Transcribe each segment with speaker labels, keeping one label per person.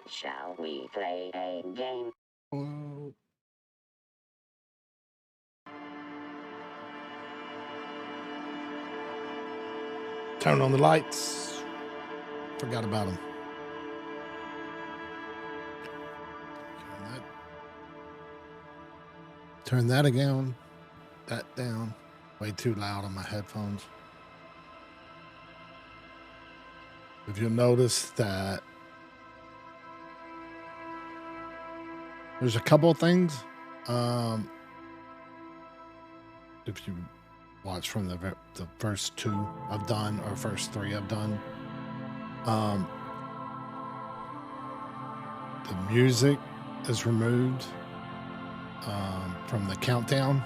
Speaker 1: Shall we play a game?
Speaker 2: Oh. Turn on the lights. Forgot about them. Turn that again. That down. Way too loud on my headphones. If you'll notice that there's a couple of things. If you watch from the first two I've done, or first three I've done, the music is removed from the countdown,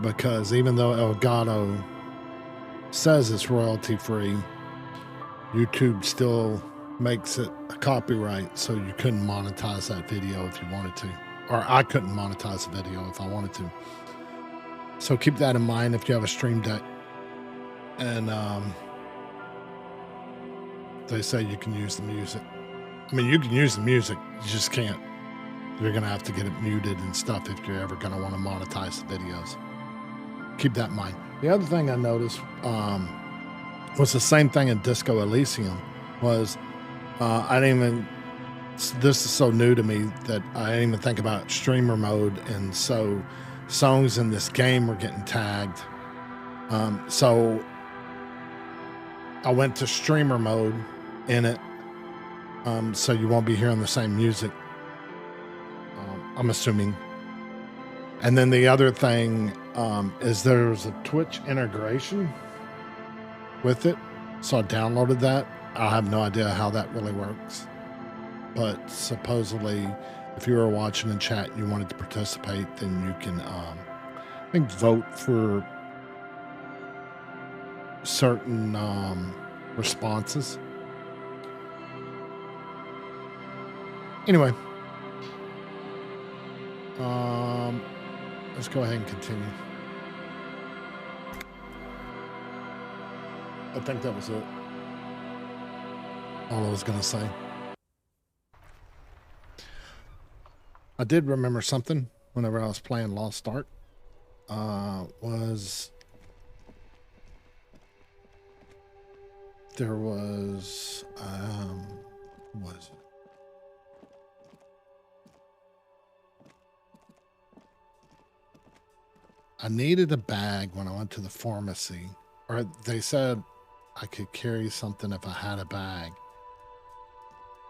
Speaker 2: because even though Elgato says it's royalty free, YouTube still makes it a copyright, so you couldn't monetize that video if you wanted to, or I couldn't monetize the video if I wanted to. So keep that in mind if you have a Stream Deck, and they say you can use the music. I mean, you can use the music, you just can't. You're going to have to get it muted and stuff if you're ever going to want to monetize the videos. Keep that in mind. The other thing I noticed was the same thing in Disco Elysium. Was I didn't even, this is so new to me that I didn't even think about streamer mode, and so songs in this game were getting tagged. So I went to streamer mode in it, so you won't be hearing the same music, I'm assuming. And then the other thing is there's a Twitch integration with it, so I downloaded that. I have no idea how that really works, but supposedly if you were watching in chat and you wanted to participate, then you can I think vote for certain responses. Anyway, let's go ahead and continue. I think that was it. All I was going to say. I did remember something whenever I was playing Lost Ark. There was what was it? I needed a bag when I went to the pharmacy, or they said I could carry something if I had a bag.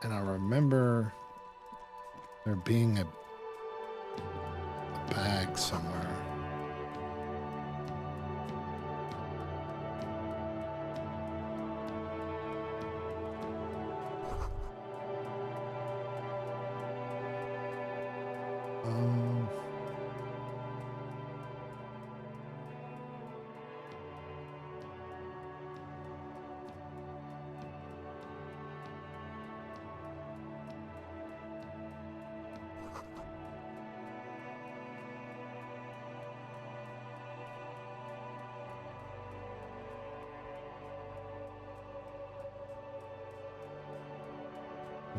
Speaker 2: And I remember there being a bag somewhere.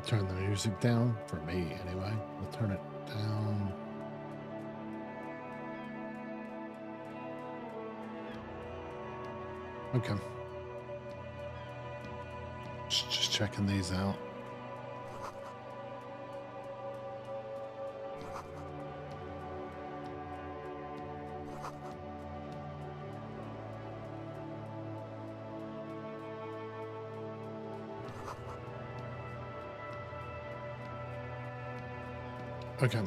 Speaker 2: Turn the music down for me anyway. We'll turn it down. Okay. Just checking these out. Okay.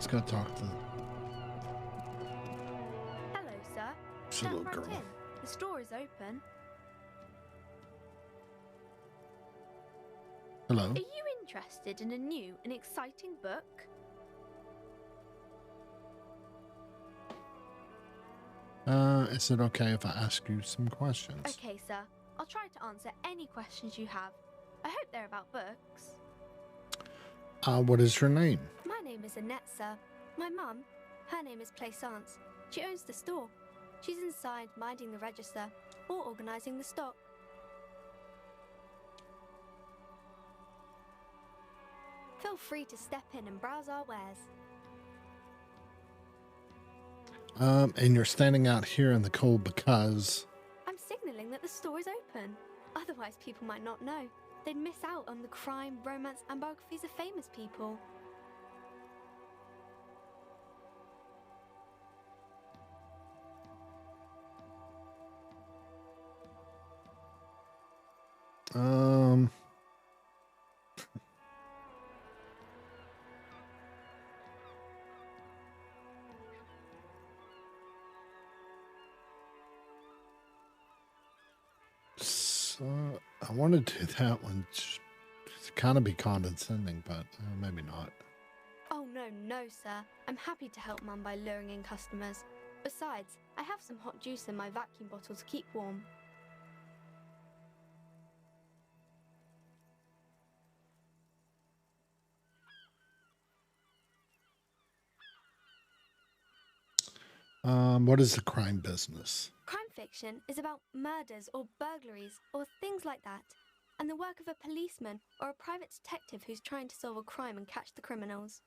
Speaker 2: Let's go talk to
Speaker 3: Hello, sir.
Speaker 2: this
Speaker 3: Step
Speaker 2: little
Speaker 3: right
Speaker 2: girl.
Speaker 3: in. The store is open.
Speaker 2: Hello.
Speaker 3: Are you interested in a new and exciting book?
Speaker 2: Is it okay if I ask you some questions?
Speaker 3: Okay, sir. I'll try to answer any questions you have. I hope they're about books.
Speaker 2: What is your name?
Speaker 3: My name is Annette, sir. My mum, her name is Plaisance. She owns the store. She's inside minding the register or organising the stock. Feel free to step in and browse our wares.
Speaker 2: And you're standing out here in the cold because...
Speaker 3: I'm signalling that the store is open. Otherwise, people might not know. They'd miss out on the crime, romance, and biographies of famous people.
Speaker 2: So, I want to do that one to kind of be condescending, but maybe not.
Speaker 3: Oh, no, sir. I'm happy to help Mum by luring in customers. Besides, I have some hot juice in my vacuum bottle to keep warm.
Speaker 2: What is the crime business?
Speaker 3: Crime fiction is about murders or burglaries or things like that, and the work of a policeman or a private detective who's trying to solve a crime and catch the criminals.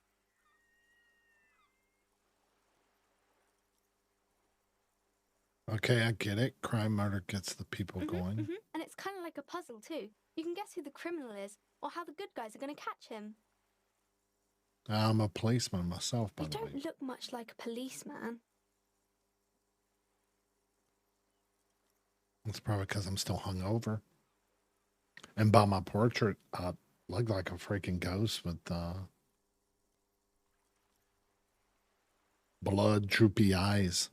Speaker 2: Okay, I get it. Crime, murder gets the people going.
Speaker 3: And it's kind of like a puzzle too. You can guess who the criminal is or how the good guys are going to catch him.
Speaker 2: I'm a policeman myself, by
Speaker 3: You
Speaker 2: the way.
Speaker 3: don't look much like a policeman.
Speaker 2: It's probably because I'm still hungover. And by my portrait, I look like a freaking ghost with blood, droopy eyes.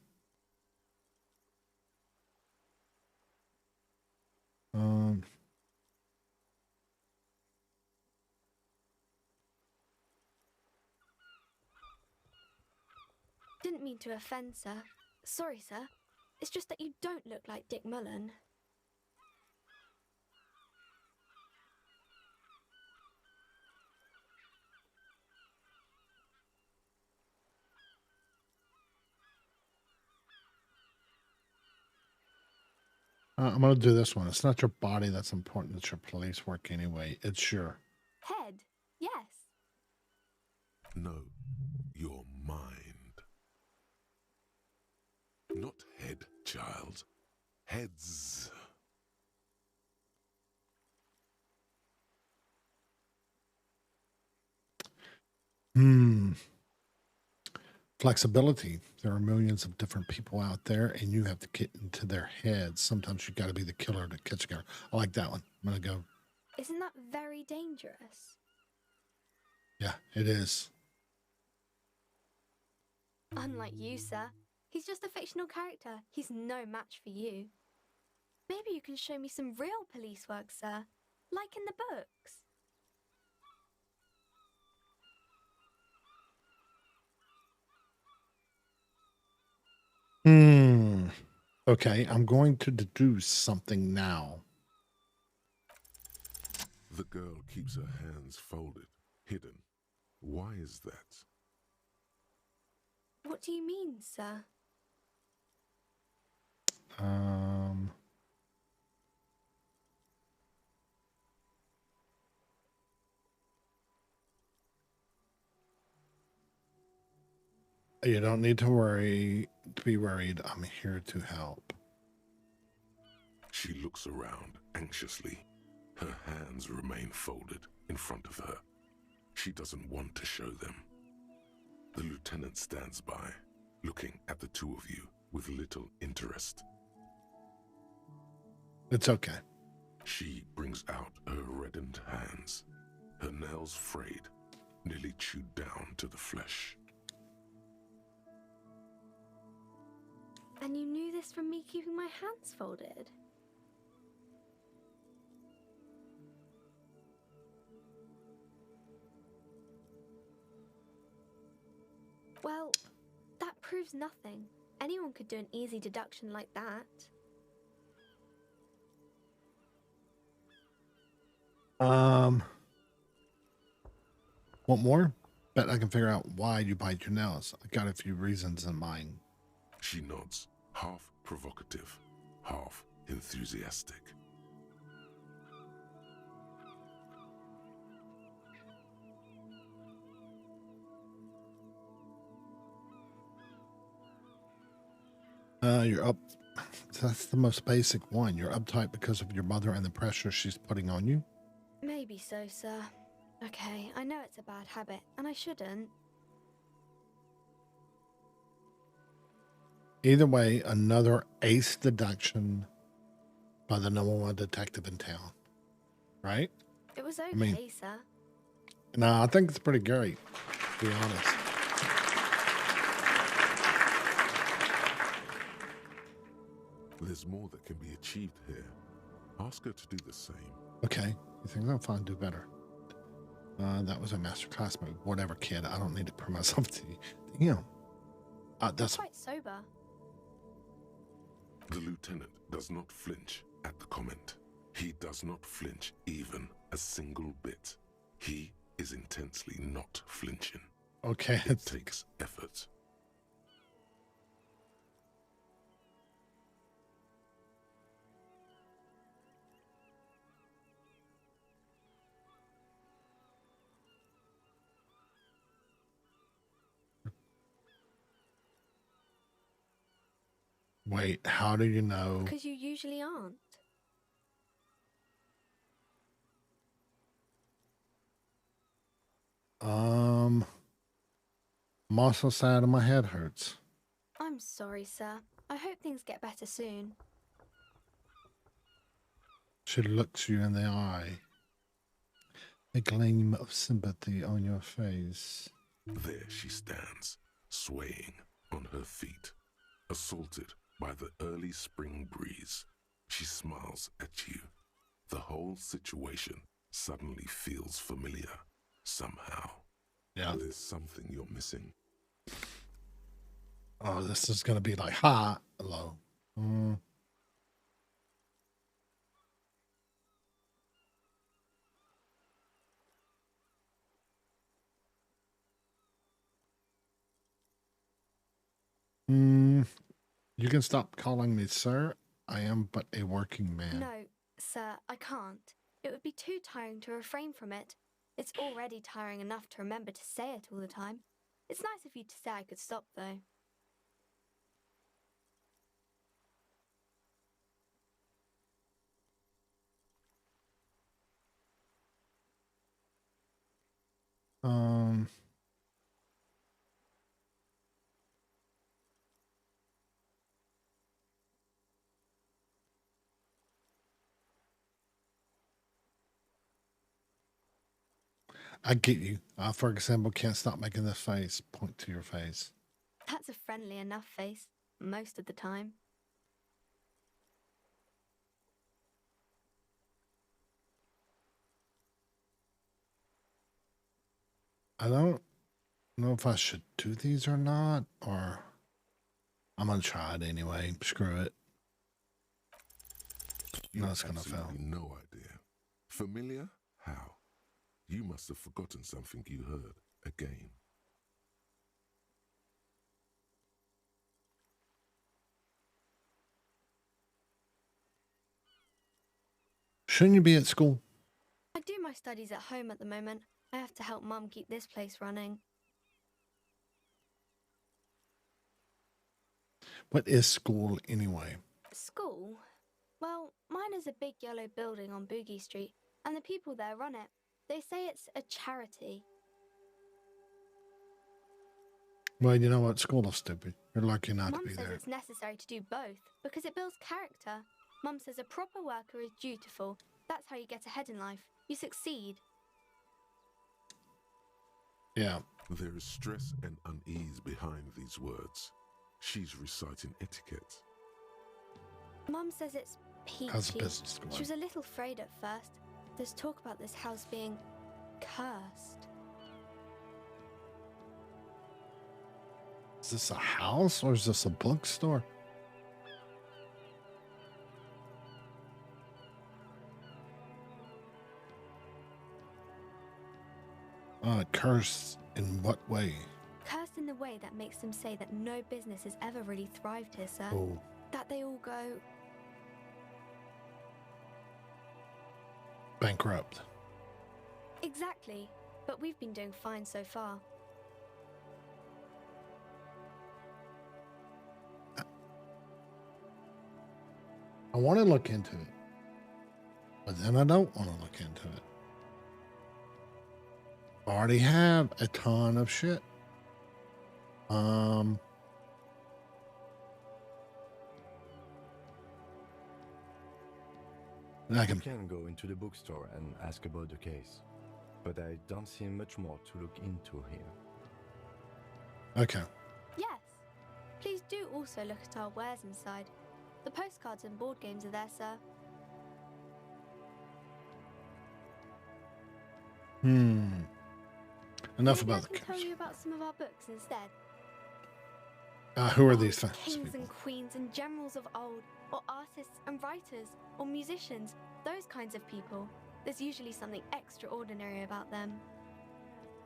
Speaker 3: Didn't mean to offend, sir. Sorry, sir. It's just that you don't look like Dick Mullen.
Speaker 2: I'm going to do this one. It's not your body that's important. It's your police work anyway. It's your...
Speaker 3: Head? Yes.
Speaker 4: No, your mind. Not head, child. Heads.
Speaker 2: Flexibility. There are millions of different people out there, and you have to get into their heads. Sometimes you got to be the killer to catch a killer. I like that one. I'm going to go.
Speaker 3: Isn't that very dangerous?
Speaker 2: Yeah, it is.
Speaker 3: Unlike you, sir. He's just a fictional character. He's no match for you. Maybe you can show me some real police work, sir. Like in the books.
Speaker 2: Okay, I'm going to deduce something now.
Speaker 4: The girl keeps her hands folded, hidden. Why is that?
Speaker 3: What do you mean, sir?
Speaker 2: You don't need to be worried. I'm here to help.
Speaker 4: She looks around anxiously. Her hands remain folded in front of her. She doesn't want to show them. The lieutenant stands by, looking at the two of you with little interest.
Speaker 2: It's okay.
Speaker 4: She brings out her reddened hands, her nails frayed, nearly chewed down to the flesh.
Speaker 3: And you knew this from me keeping my hands folded? Well, that proves nothing. Anyone could do an easy deduction like that.
Speaker 2: Want more? Bet I can figure out why you bite your nails. I got a few reasons in mind.
Speaker 4: She nods, half provocative, half enthusiastic.
Speaker 2: You're up. That's the most basic one. You're uptight because of your mother and the pressure she's putting on you?
Speaker 3: Maybe so, sir. Okay, I know it's a bad habit, and I shouldn't.
Speaker 2: Either way, another ace deduction by the #1 detective in town. Right?
Speaker 3: It was okay,
Speaker 2: mean-
Speaker 3: sir.
Speaker 2: No, I think it's pretty great, to be honest.
Speaker 4: There's more that can be achieved here. Ask her to do the same.
Speaker 2: Okay. You think I'll find do better? That was a masterclass, but whatever, kid. I don't need to prove myself to you. That's
Speaker 3: Quite sober.
Speaker 4: The lieutenant does not flinch at the comment. He does not flinch even a single bit. He is intensely not flinching.
Speaker 2: okay.
Speaker 4: It takes effort.
Speaker 2: Wait, how do you know?
Speaker 3: Because you usually aren't.
Speaker 2: I'm also sad and my head hurts.
Speaker 3: I'm sorry, sir. I hope things get better soon.
Speaker 2: She looks you in the eye. A gleam of sympathy on your face.
Speaker 4: There she stands, swaying on her feet, assaulted by the early spring breeze. She smiles at you. The whole situation suddenly feels familiar, somehow.
Speaker 2: Yeah.
Speaker 4: There's something you're missing.
Speaker 2: Oh, this is going to be like, hi, hello. You can stop calling me sir. I am but a working man.
Speaker 3: No, sir, I can't. It would be too tiring to refrain from it. It's already tiring enough to remember to say it all the time. It's nice of you to say I could stop, though.
Speaker 2: I get you. For example, can't stop making this face. Point to your face.
Speaker 3: That's a friendly enough face, most of the time.
Speaker 2: I don't know if I should do these or not, or I'm gonna try it anyway. Screw it.
Speaker 4: You
Speaker 2: No,
Speaker 4: have
Speaker 2: it's gonna fail.
Speaker 4: absolutely no idea. Familiar? How? You must have forgotten something you heard again.
Speaker 2: Shouldn't you be at school?
Speaker 3: I do my studies at home at the moment. I have to help Mum keep this place running.
Speaker 2: What is school anyway?
Speaker 3: School? Well, mine is a big yellow building on Boogie Street, and the people there run it. They say it's a charity.
Speaker 2: Well, you know what? School is stupid. You're lucky not
Speaker 3: Mum
Speaker 2: to be
Speaker 3: says
Speaker 2: there.
Speaker 3: it's necessary to do both because it builds character. Mum says a proper worker is dutiful. That's how you get ahead in life. You succeed.
Speaker 2: Yeah.
Speaker 4: There is stress and unease behind these words. She's reciting etiquette.
Speaker 3: Mum says it's
Speaker 2: How's the
Speaker 3: peachy.
Speaker 2: business going?
Speaker 3: She was a little afraid at first. There's talk about this house being cursed.
Speaker 2: Is this a house or is this a bookstore? Cursed in what way?
Speaker 3: Cursed in the way that makes them say that no business has ever really thrived here, sir.
Speaker 2: Oh,
Speaker 3: That they all go,
Speaker 2: bankrupt.
Speaker 3: exactly. But we've been doing fine so far.
Speaker 2: I want to look into it, but then I don't want to look into it. I already have a ton of shit. I
Speaker 5: You
Speaker 2: can.
Speaker 5: can go into the bookstore and ask about the case, but I don't see much more to look into here.
Speaker 2: Okay.
Speaker 3: Yes. Please do also look at our wares inside. The postcards and board games are there, sir.
Speaker 2: Enough
Speaker 3: Maybe
Speaker 2: about the
Speaker 3: I can tell
Speaker 2: case.
Speaker 3: you about some of our books instead.
Speaker 2: Who are these
Speaker 3: About
Speaker 2: things?
Speaker 3: Kings and queens and generals of old, or artists and writers, or musicians, those kinds of people. There's usually something extraordinary about them.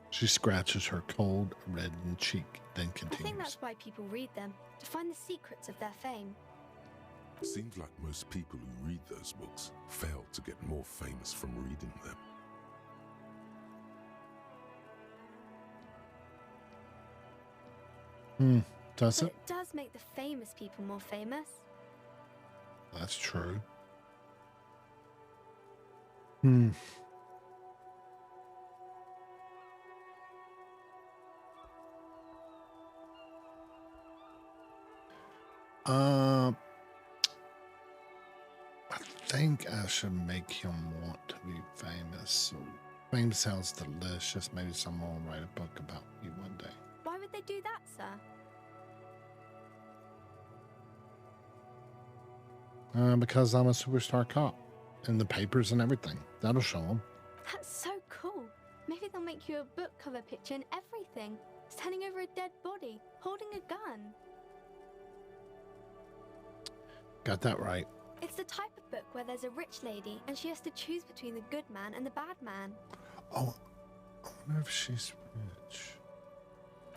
Speaker 2: She scratches her cold, reddened cheek, then
Speaker 3: I think
Speaker 2: continues.
Speaker 3: that's why people read them, to find the secrets of their fame.
Speaker 4: Seems like most people who read those books fail to get more famous from reading them.
Speaker 2: Does
Speaker 3: But
Speaker 2: it?
Speaker 3: it does make the famous people more famous.
Speaker 2: That's true. I think I should make him want to be famous. So fame sounds delicious. Maybe someone will write a book about you one day.
Speaker 3: Why would they do that, sir?
Speaker 2: Because I'm a superstar cop in the papers and everything. That'll show them.
Speaker 3: That's so cool. Maybe they'll make you a book cover picture and everything. Standing over a dead body, holding a gun.
Speaker 2: Got that right.
Speaker 3: It's the type of book where there's a rich lady and she has to choose between the good man and the bad man.
Speaker 2: Oh, I wonder if she's rich.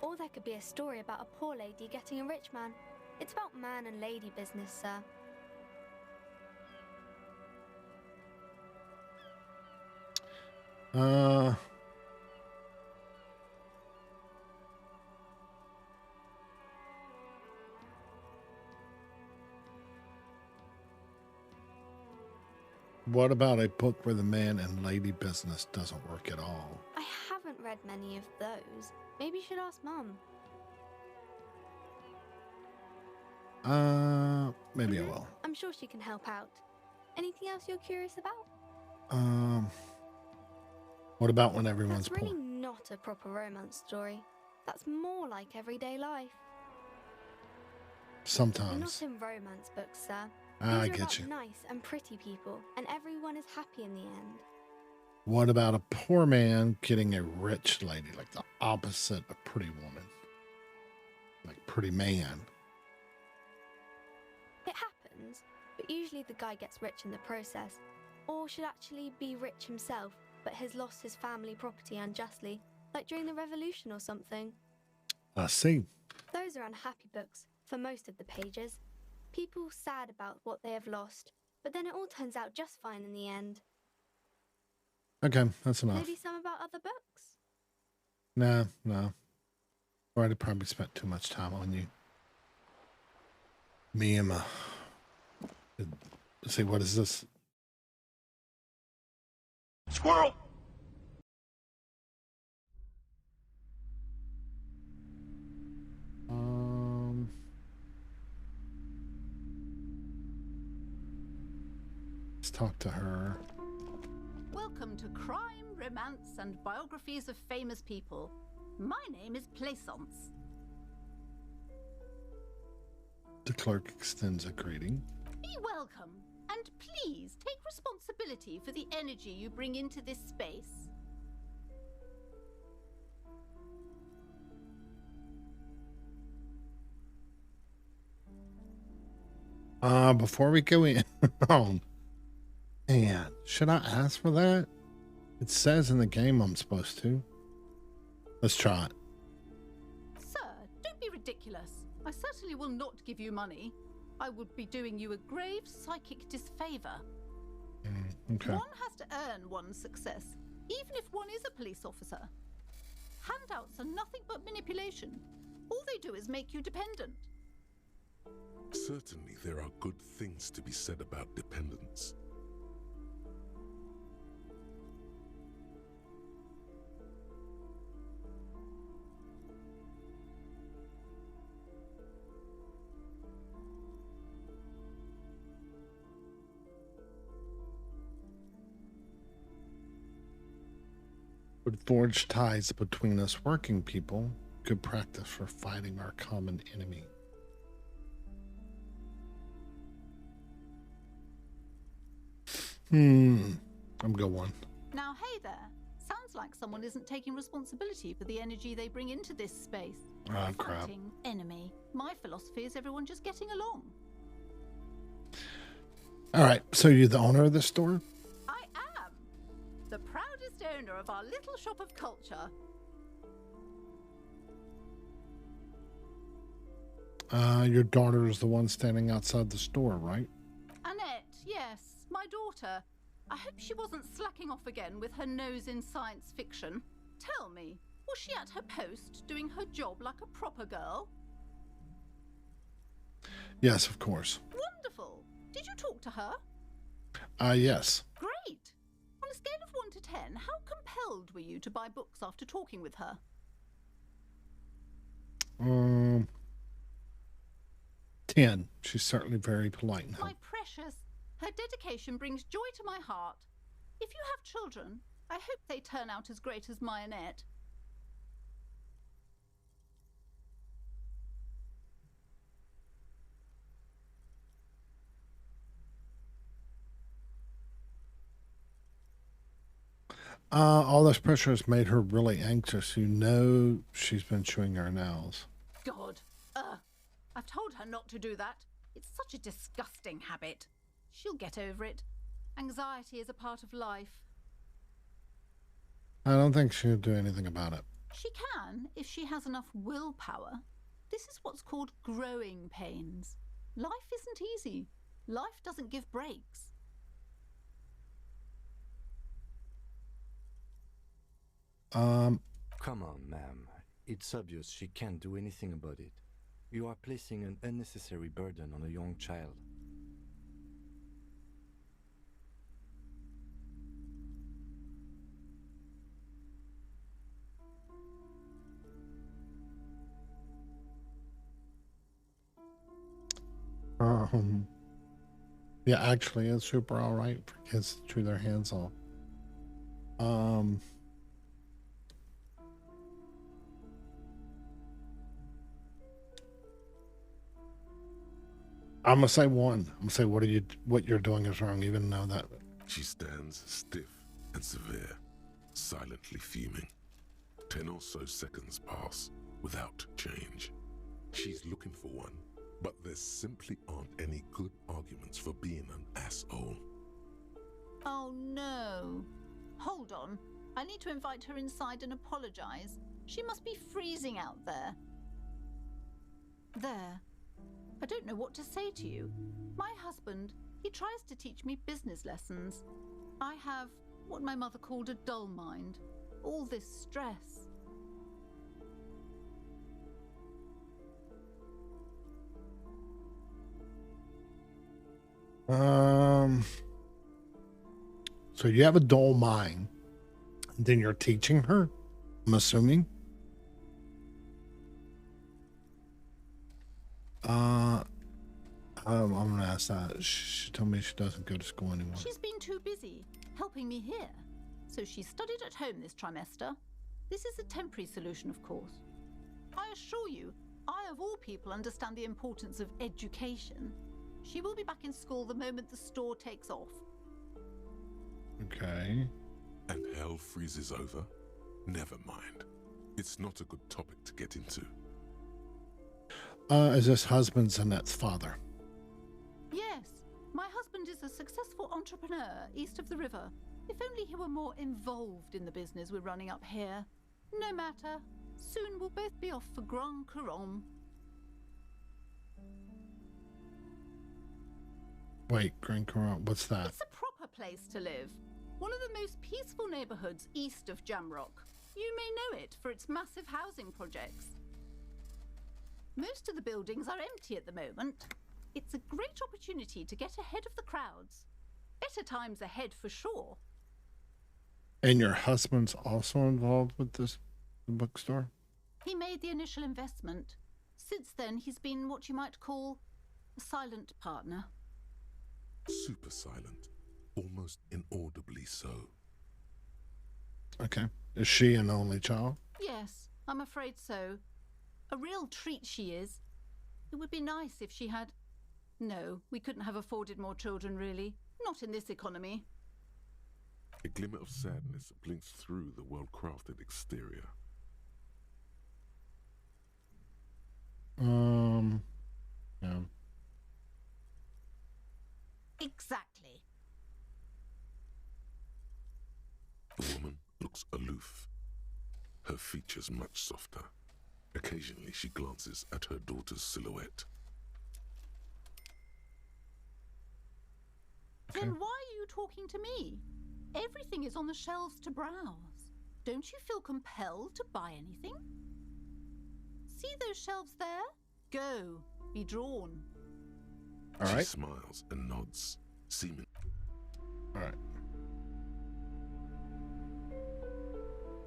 Speaker 3: Or there could be a story about a poor lady getting a rich man. It's about man and lady business, sir.
Speaker 2: What about a book where the man and lady business doesn't work at all?
Speaker 3: I haven't read many of those. Maybe you should ask Mum.
Speaker 2: Maybe I will.
Speaker 3: I'm sure she can help out. Anything else you're curious about?
Speaker 2: What about when everyone's
Speaker 3: That's really
Speaker 2: poor?
Speaker 3: not a proper romance story. That's more like everyday life.
Speaker 2: Sometimes.
Speaker 3: Not in romance books, sir.
Speaker 2: I
Speaker 3: These are
Speaker 2: get
Speaker 3: about
Speaker 2: you.
Speaker 3: nice and pretty people, and everyone is happy in the end.
Speaker 2: What about a poor man getting a rich lady, like the opposite of pretty woman? Like pretty man.
Speaker 3: It happens, but usually the guy gets rich in the process, or should actually be rich himself, but has lost his family property unjustly, like during the revolution or something.
Speaker 2: I see.
Speaker 3: Those are unhappy books, for most of the pages. People sad about what they have lost, but then it all turns out just fine in the end.
Speaker 2: Okay, that's enough.
Speaker 3: Maybe some about other books?
Speaker 2: No. Already probably spent too much time on you. Me and my... Let's see, what is this?
Speaker 6: Squirrel!
Speaker 2: Let's talk to her.
Speaker 7: Welcome to Crime, Romance, and Biographies of Famous People. My name is Plaisance.
Speaker 2: The clerk extends a greeting.
Speaker 7: Be welcome, and please take responsibility for the energy you bring into this space.
Speaker 2: Before we go in, oh, man, should I ask for that? It says in the game I'm supposed to. Let's try it.
Speaker 7: Sir, don't be ridiculous. I certainly will not give you money. I would be doing you a grave psychic disfavor.
Speaker 2: Okay.
Speaker 7: One has to earn one's success, even if one is a police officer. Handouts are nothing but manipulation. All they do is make you dependent.
Speaker 4: Certainly there are good things to be said about dependence.
Speaker 2: Would forge ties between us working people. Good practice for fighting our common enemy. I'm going.
Speaker 7: Now, hey there. Sounds like someone isn't taking responsibility for the energy they bring into this space.
Speaker 2: Oh, crap.
Speaker 7: Fighting enemy. My philosophy is everyone just getting along.
Speaker 2: All right, so you're the owner of this store?
Speaker 7: I am the proudest owner of our little shop of culture.
Speaker 2: Your daughter is the one standing outside the store, right?
Speaker 7: Annette, yes, my daughter. I hope she wasn't slacking off again with her nose in science fiction. Tell me, was she at her post doing her job like a proper girl?
Speaker 2: Yes, of course.
Speaker 7: Wonderful. Did you talk to her?
Speaker 2: Yes.
Speaker 7: Great. On a scale of 1 to 10, how compelled were you to buy books after talking with her?
Speaker 2: 10. She's certainly very polite now.
Speaker 7: My precious, her dedication brings joy to my heart. If you have children, I hope they turn out as great as my Annette.
Speaker 2: All this pressure has made her really anxious. You know she's been chewing her nails.
Speaker 7: God, I've told her not to do that. It's such a disgusting habit. She'll get over it. Anxiety is a part of life.
Speaker 2: I don't think she'll do anything about it.
Speaker 7: She can, if she has enough willpower. This is what's called growing pains. Life isn't easy. Life doesn't give breaks.
Speaker 5: Come on, ma'am. It's obvious she can't do anything about it. You are placing an unnecessary burden on a young child.
Speaker 2: Yeah, actually, it's super all right for kids to chew their hands off. I'm gonna say 1. I'm gonna say what you're doing is wrong, even though that.
Speaker 4: She stands stiff and severe, silently fuming. 10 or so seconds pass without change. She's looking for one, but there simply aren't any good arguments for being an asshole.
Speaker 7: Oh no. Hold on. I need to invite her inside and apologize. She must be freezing out there. There. I don't know what to say to you. My husband, he tries to teach me business lessons. I have what my mother called a dull mind. All this stress.
Speaker 2: So you have a dull mind, then you're teaching her, I'm assuming. I'm gonna ask that. She told me she doesn't go to school anymore.
Speaker 7: She's been too busy helping me here. So she studied at home this trimester. This is a temporary solution, of course. I assure you, I, of all people, understand the importance of education. She will be back in school the moment the store takes off.
Speaker 2: Okay.
Speaker 4: And hell freezes over? Never mind. It's not a good topic to get into.
Speaker 2: Is this husband Annette's father?
Speaker 7: Yes, my husband is a successful entrepreneur east of the river. If only he were more involved in the business we're running up here. No matter. Soon we'll both be off for Grand Couronne.
Speaker 2: Wait, Grand Couronne, what's that?
Speaker 7: It's a proper place to live. One of the most peaceful neighborhoods east of Jamrock. You may know it for its massive housing projects. Most of the buildings are empty at the moment. It's a great opportunity to get ahead of the crowds. Better times ahead for sure.
Speaker 2: And your husband's also involved with this bookstore?
Speaker 7: He made the initial investment. Since then, he's been what you might call a silent partner.
Speaker 4: Super silent. Almost inaudibly so.
Speaker 2: Okay. Is she an only child?
Speaker 7: Yes, I'm afraid so. A real treat she is. It would be nice if she had... No, we couldn't have afforded more children, really. Not in this economy.
Speaker 4: A glimmer of sadness blinks through the well-crafted exterior.
Speaker 2: Yeah.
Speaker 7: Exactly.
Speaker 4: The woman looks aloof, her features much softer. Occasionally she glances at her daughter's silhouette.
Speaker 7: Then why are you talking to me? Everything is on the shelves to browse. Don't you feel compelled to buy anything? See those shelves there? Go. Be drawn.
Speaker 2: All
Speaker 4: She
Speaker 2: right.
Speaker 4: smiles and nods, seeming...
Speaker 2: All right.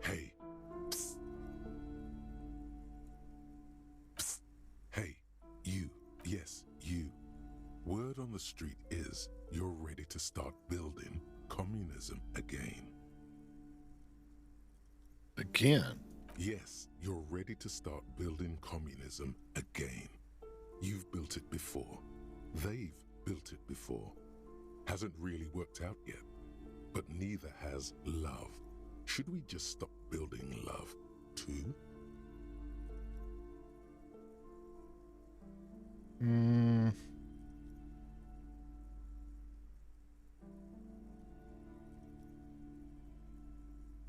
Speaker 4: Hey. Psst. Psst. Hey, you. Yes, you. Word on the street is you're ready to start building communism again.
Speaker 2: Again?
Speaker 4: Yes, you're ready to start building communism again. You've built it before. They've built it before. Hasn't really worked out yet. But neither has love. Should we just stop building love, too?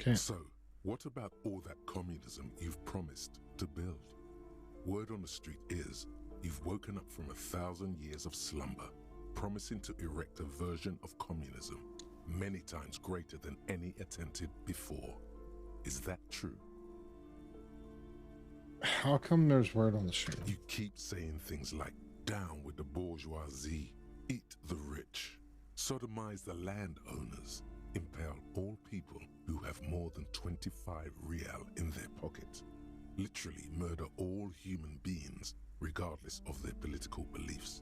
Speaker 2: Okay.
Speaker 4: So, what about all that communism you've promised to build? Word on the street is you've woken up from 1,000 years of slumber, promising to erect a version of communism many times greater than any attempted before. Is that true?
Speaker 2: How come there's word on the street?
Speaker 4: You keep saying things like, down with the bourgeoisie, eat the rich, sodomize the landowners, impale all people who have more than 25 real in their pocket, literally murder all human beings regardless of their political beliefs.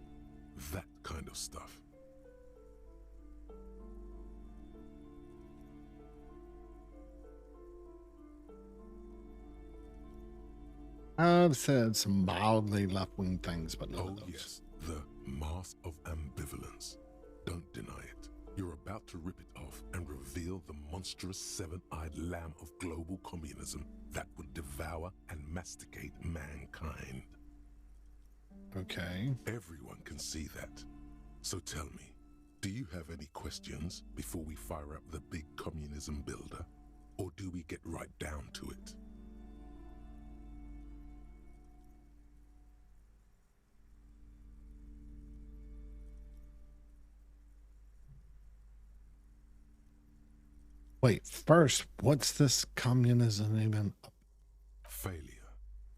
Speaker 4: That kind of stuff.
Speaker 2: I've said some mildly left-wing things, but none of those.
Speaker 4: Yes, the mask of ambivalence. Don't deny it. You're about to rip it off and reveal the monstrous seven-eyed lamb of global communism that would devour and masticate mankind.
Speaker 2: Okay.
Speaker 4: Everyone can see that. So tell me, do you have any questions before we fire up the big communism builder? Or do we get right down to it?
Speaker 2: Wait, first, what's this communism even?
Speaker 4: Failure.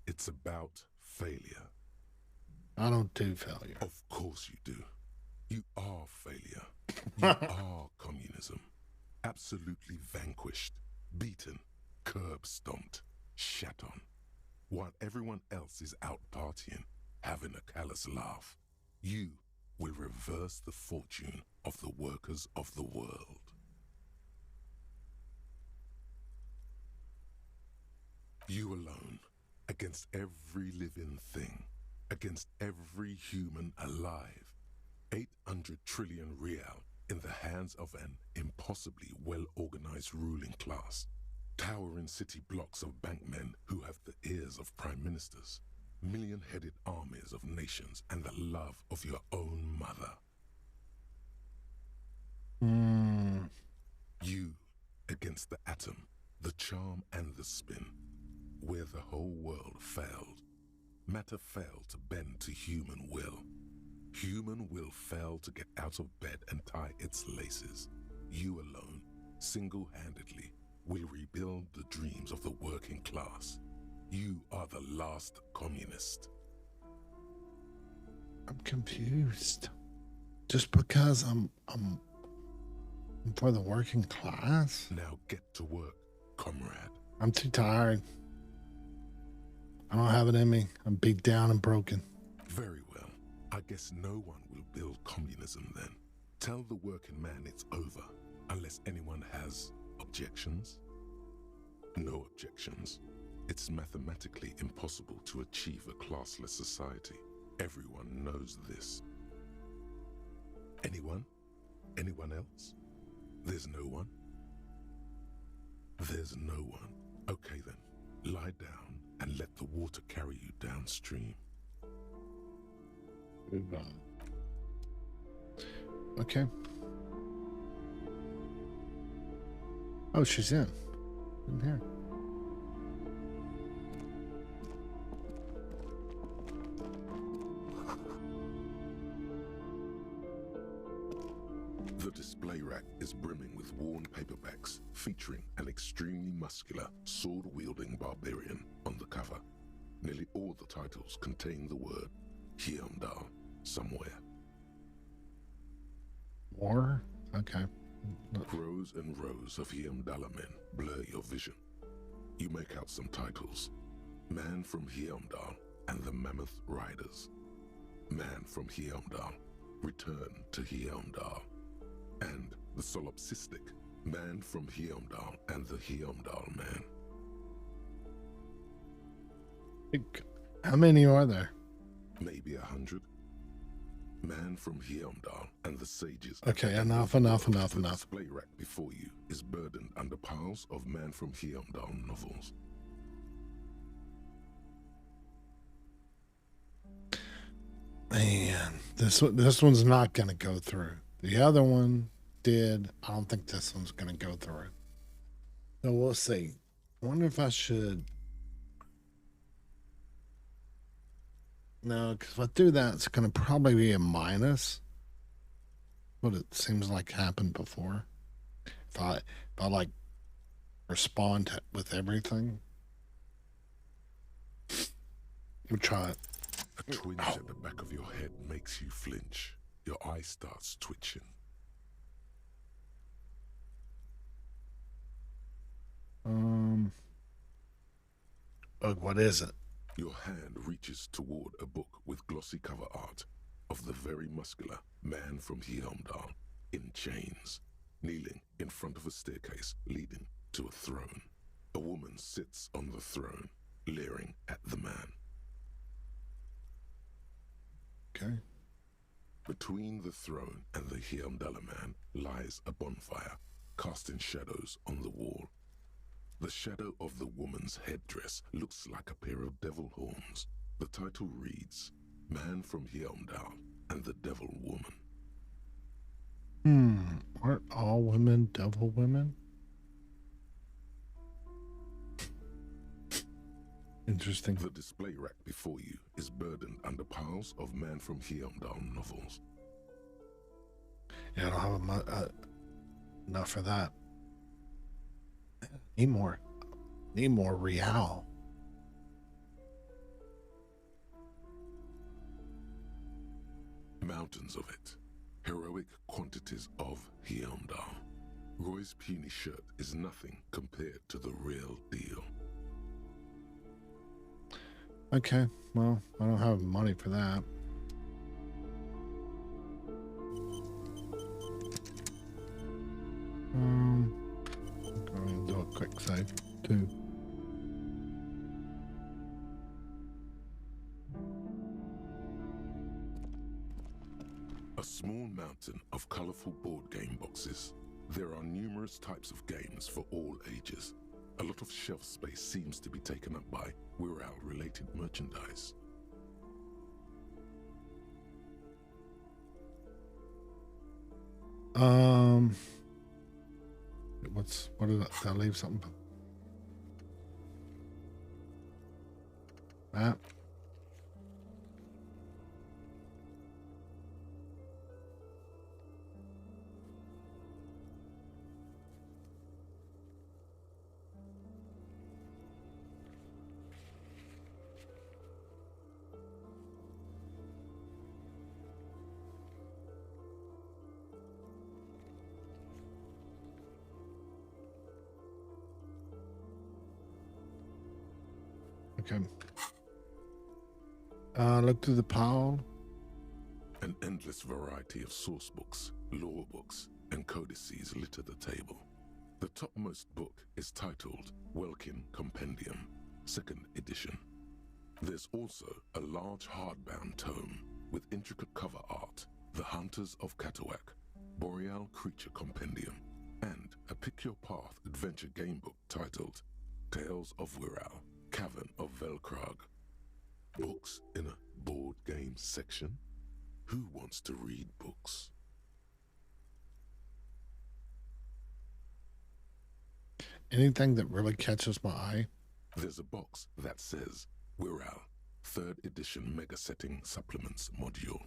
Speaker 4: It's about failure.
Speaker 2: I don't do failure.
Speaker 4: Of course you do. You are failure. You are communism. Absolutely vanquished, beaten, curb stomped, shat on. While everyone else is out partying, having a callous laugh, you will reverse the fortune of the workers of the world. You alone, against every living thing, against every human alive. 800 trillion real in the hands of an impossibly well-organized ruling class. Towering city blocks of bankmen who have the ears of prime ministers. Million-headed armies of nations and the love of your own mother. You against the atom, the charm and the spin, where the whole world failed. Matter failed to bend to human will. Human will failed to get out of bed and tie its laces. You alone, single-handedly, will rebuild the dreams of the working class. You are the last communist.
Speaker 2: I'm confused. Just because I'm for the working class?
Speaker 4: Now get to work, comrade.
Speaker 2: I'm too tired. I don't have it in me. I'm beat down and broken.
Speaker 4: Very well. I guess no one will build communism then. Tell the working man it's over, unless anyone has objections. No objections. It's mathematically impossible to achieve a classless society. Everyone knows this. Anyone? Anyone else? There's no one? There's no one. Okay then, lie down and let the water carry you downstream.
Speaker 2: Okay. Oh, she's in here.
Speaker 4: The display rack is brimming with worn paperbacks featuring an extremely muscular, sword-wielding barbarian on the cover. Nearly all the titles contain the word Hyundai somewhere.
Speaker 2: War? Okay.
Speaker 4: Rows and rows of Hyundai men blur your vision. You make out some titles. Man from Hyundai and the Mammoth Riders. Man from Hyundai, Return to Hyundai. And the solipsistic Man from Hyundai and the Hyundai Man.
Speaker 2: How many are there?
Speaker 4: Maybe 100. Man from Hyundai and the sages.
Speaker 2: Okay, enough.
Speaker 4: The display rack before you is burdened under piles of Man from Hyundai novels.
Speaker 2: Man, this one's not gonna go through. The other one did. I don't think this one's gonna go through. So we'll see. I wonder if I should. No, because if I do that, it's gonna probably be a minus. What it seems like happened before. If I like respond with everything. We'll try it.
Speaker 4: A twinge at the back of your head makes you flinch. Your eye starts twitching.
Speaker 2: Oh, what is it?
Speaker 4: Your hand reaches toward a book with glossy cover art of the very muscular Man from Hyundai in chains, kneeling in front of a staircase leading to a throne. A woman sits on the throne, leering at the man.
Speaker 2: Okay.
Speaker 4: Between the throne and the Hyundai man lies a bonfire, casting shadows on the wall. The shadow of the woman's headdress looks like a pair of devil horns. The title reads, Man from Hyundai and the Devil Woman.
Speaker 2: Aren't all women devil women? Interesting.
Speaker 4: The display rack before you is burdened under piles of Man from Hyundai novels.
Speaker 2: Yeah, I don't have enough for that. Need more. Need more real.
Speaker 4: Mountains of it. Heroic quantities of Hyundai. Roy's puny shirt is nothing compared to the real deal.
Speaker 2: Okay, well, I don't have money for that. I'm going to do a quick save too.
Speaker 4: small mountain of colorful board game boxes. There are numerous types of games for all ages. A lot of shelf space seems to be taken up by Wirral-related merchandise.
Speaker 2: What did I leave something? Map. Okay. Look through the pile.
Speaker 4: An endless variety of source books, lore books, and codices litter the table. The topmost book is titled Welkin Compendium, 2nd edition. There's also a large hardbound tome with intricate cover art, The Hunters of Catawak, Boreal Creature Compendium, and a Pick Your Path adventure game book titled Tales of Wirral, Cavern of Velkrag. Books in a board game section? Who wants to read books?
Speaker 2: Anything that really catches my eye?
Speaker 4: There's a box that says Wirral, 3rd edition Mega Setting Supplements Module.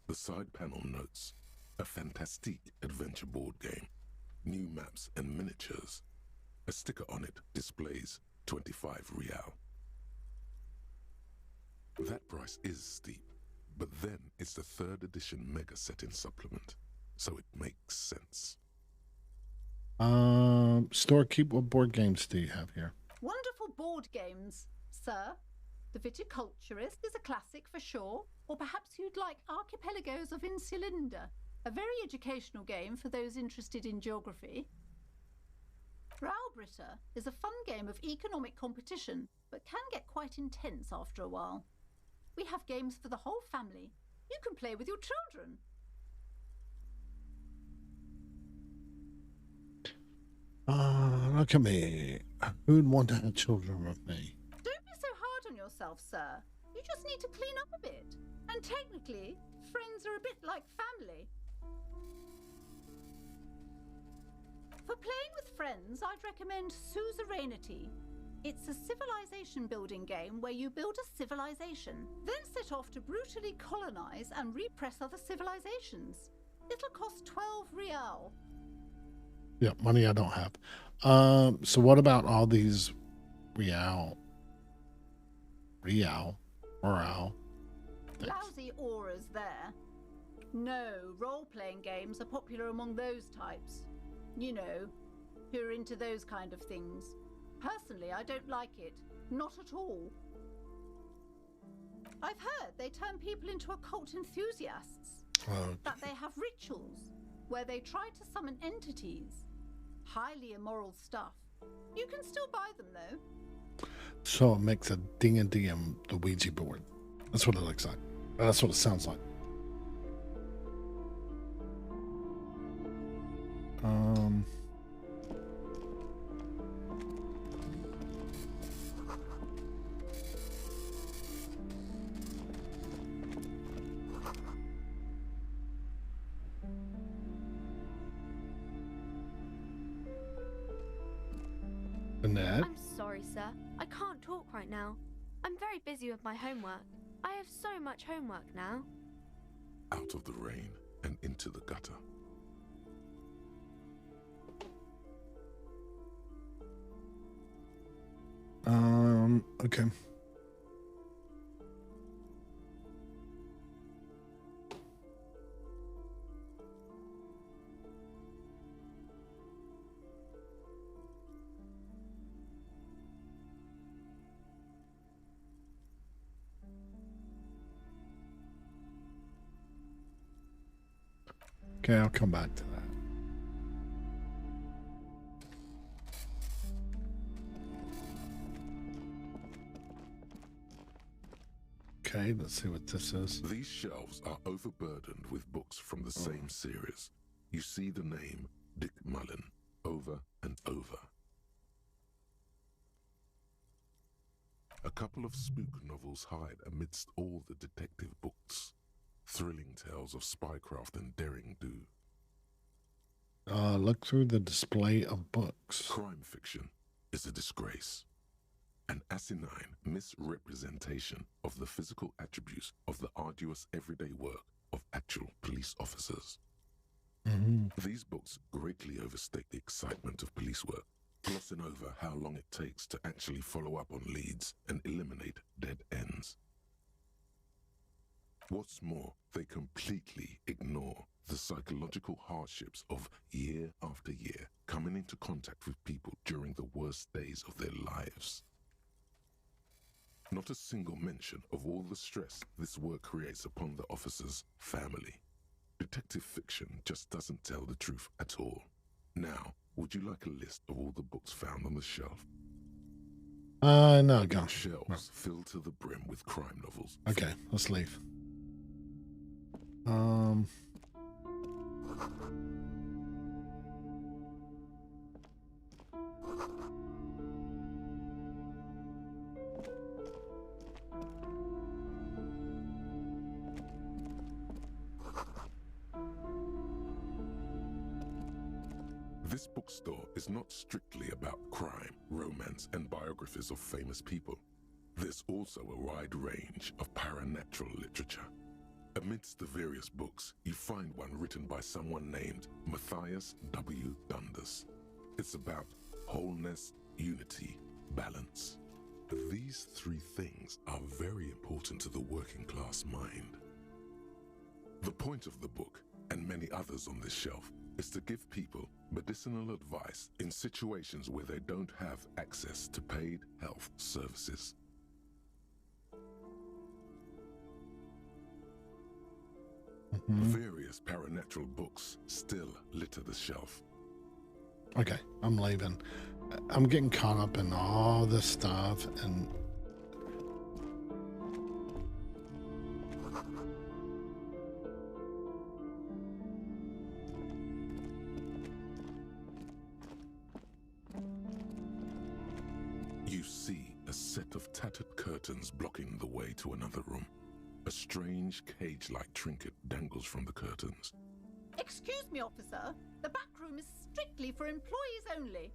Speaker 4: The side panel notes, a fantastique adventure board game, new maps and miniatures. A sticker on it displays 25 Rial. That price is steep, but then it's the 3rd edition Mega Setting Supplement, so it makes sense.
Speaker 2: Storekeep, what board games do you have here?
Speaker 7: Wonderful board games, sir. The Viticulturist is a classic for sure, or perhaps you'd like Archipelagos of Insulinda, a very educational game for those interested in geography. Raubritta is a fun game of economic competition, but can get quite intense after a while. We have games for the whole family. You can play with your children.
Speaker 2: Look at me. Who'd want to have children with me?
Speaker 7: Don't be so hard on yourself, sir. You just need to clean up a bit. And technically, friends are a bit like family. For playing with friends, I'd recommend Suzerainty. It's a civilization building game where you build a civilization, then set off to brutally colonize and repress other civilizations. It'll cost 12 Rial.
Speaker 2: Yeah, money I don't have. So what about all these Rial?
Speaker 7: Lousy auras there. No, role-playing games are popular among those types. You know, who are into those kind of things. Personally, I don't like it. Not at all. I've heard they turn people into occult enthusiasts.
Speaker 2: Okay.
Speaker 7: That they have rituals where they try to summon entities. Highly immoral stuff. You can still buy them, though.
Speaker 2: So it makes a D&D the Ouija board. That's what it looks like. That's what it sounds like. Annette?
Speaker 3: I'm sorry, sir. I can't talk right now. I'm very busy with my homework. I have so much homework now.
Speaker 4: Out of the rain and into the gutter.
Speaker 2: Okay. Okay, I'll come back to that. Okay, let's see what this is.
Speaker 4: These shelves are overburdened with books from the same series. You see the name Dick Mullen over and over. A couple of spook novels hide amidst all the detective books. Thrilling tales of spycraft and daring do.
Speaker 2: Look through the display of books.
Speaker 4: Crime fiction is a disgrace. An asinine misrepresentation of the physical attributes of the arduous everyday work of actual police officers. These books greatly overstate the excitement of police work, glossing over how long it takes to actually follow up on leads and eliminate dead ends. What's more, they completely ignore the psychological hardships of year after year coming into contact with people during the worst days of their lives. Not a single mention of all the stress this work creates upon the officer's family. Detective fiction just doesn't tell the truth at all. Now, would you like a list of all the books found on the shelf?
Speaker 2: No, go.
Speaker 4: Shelves filled to the brim with crime novels.
Speaker 2: Okay, let's leave.
Speaker 4: This bookstore is not strictly about crime, romance, and biographies of famous people. There's also a wide range of paranatural literature. Amidst the various books, you find one written by someone named Matthias W. Dundas. It's about wholeness, unity, balance. These three things are very important to the working class mind. The point of the book, and many others on this shelf, is to give people medicinal advice in situations where they don't have access to paid health services. Various paranatural books still litter the shelf.
Speaker 2: Okay, I'm leaving. I'm getting caught up in all this stuff and
Speaker 4: You see a set of tattered curtains blocking the way to another room. A strange cage-like trinket dangles from the curtains.
Speaker 7: Excuse me, officer. The back room is strictly for employees only.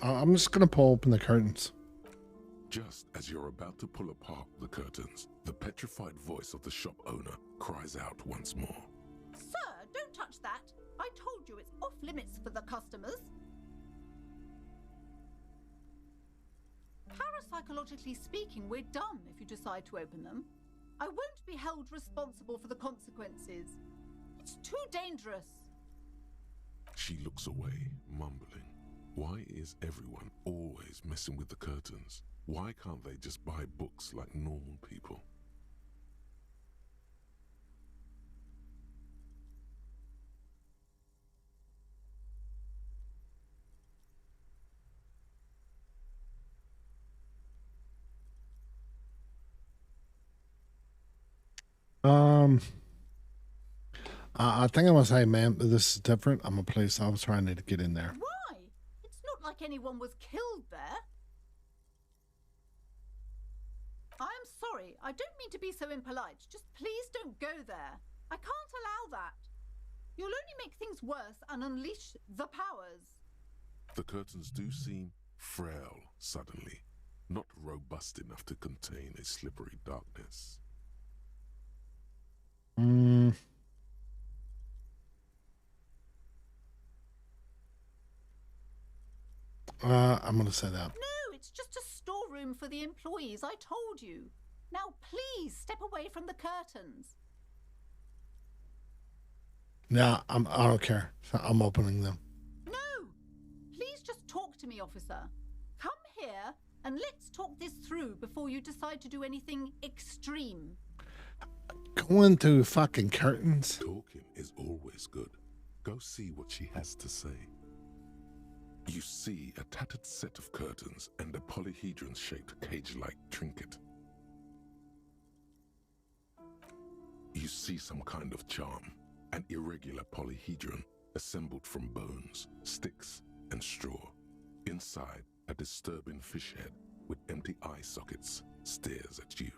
Speaker 2: I'm just gonna pull open the curtains.
Speaker 4: Just as you're about to pull apart the curtains, the petrified voice of the shop owner cries out once more.
Speaker 7: Sir, don't touch that. I told you it's off limits for the customers. Parapsychologically speaking, we're done if you decide to open them. I won't be held responsible for the consequences. It's too dangerous.
Speaker 4: She looks away, mumbling. Why is everyone always messing with the curtains? Why can't they just buy books like normal people?
Speaker 2: I think I'm gonna say, ma'am, this is different. I'm a police officer. I need to get in there.
Speaker 7: Why? It's not like anyone was killed there. I'm sorry. I don't mean to be so impolite. Just please don't go there. I can't allow that. You'll only make things worse and unleash the powers.
Speaker 4: The curtains do seem frail suddenly, not robust enough to contain a slippery darkness.
Speaker 2: I'm gonna say that.
Speaker 7: No, it's just a storeroom for the employees, I told you. Now please step away from the curtains.
Speaker 2: Yeah, I don't care. I'm opening them.
Speaker 7: No! Please just talk to me, officer. Come here and let's talk this through before you decide to do anything extreme.
Speaker 2: Going through fucking curtains.
Speaker 4: Talking is always good. Go see what she has to say. You see a tattered set of curtains and a polyhedron-shaped cage-like trinket. You see some kind of charm, an irregular polyhedron assembled from bones, sticks, and straw. Inside, a disturbing fish head with empty eye sockets stares at you.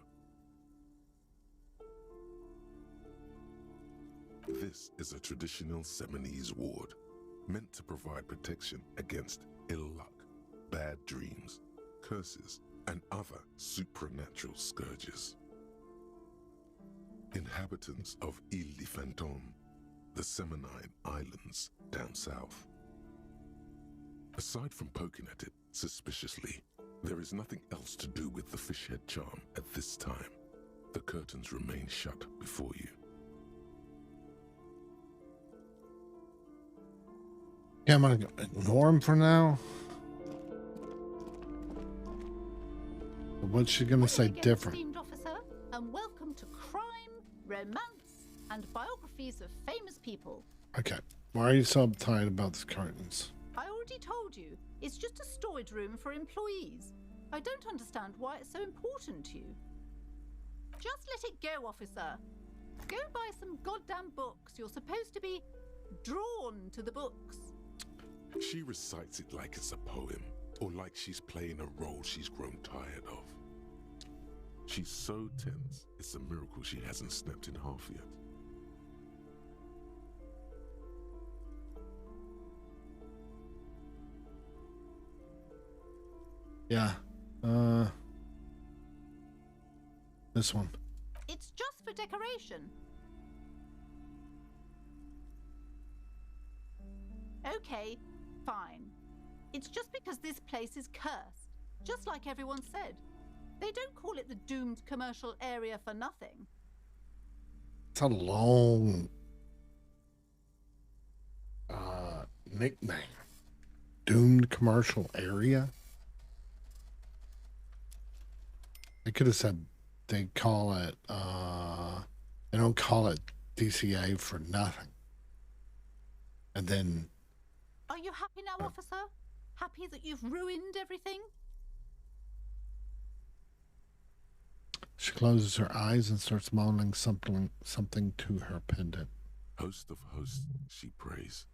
Speaker 4: This is a traditional Seminese ward, meant to provide protection against ill luck, bad dreams, curses, and other supernatural scourges. Inhabitants of Elysium, the Seminine Islands down south. Aside from poking at it suspiciously, there is nothing else to do with the fish head charm at this time. The curtains remain shut before you.
Speaker 2: Yeah, I'm gonna ignore him for now. What's she gonna say
Speaker 7: Again,
Speaker 2: different?
Speaker 7: esteemed officer, and welcome to crime, romance, and biographies of famous people.
Speaker 2: Okay, why are you so uptight about the curtains?
Speaker 7: I already told you, it's just a storage room for employees. I don't understand why it's so important to you. Just let it go, officer. Go buy some goddamn books. You're supposed to be drawn to the books.
Speaker 4: She recites it like it's a poem, or like she's playing a role she's grown tired of. She's so tense, it's a miracle she hasn't snapped in half yet.
Speaker 2: Yeah, this one.
Speaker 7: It's just for decoration. Okay, fine. It's just because this place is cursed, just like everyone said. They don't call it the doomed commercial area for nothing.
Speaker 2: It's a long nickname. Doomed commercial area. They could have said they call it they don't call it DCA for nothing. And then
Speaker 7: Are you happy now, officer? Happy that you've ruined everything?
Speaker 2: she closes her eyes and starts moaning something to her pendant.
Speaker 4: Host of hosts, she prays.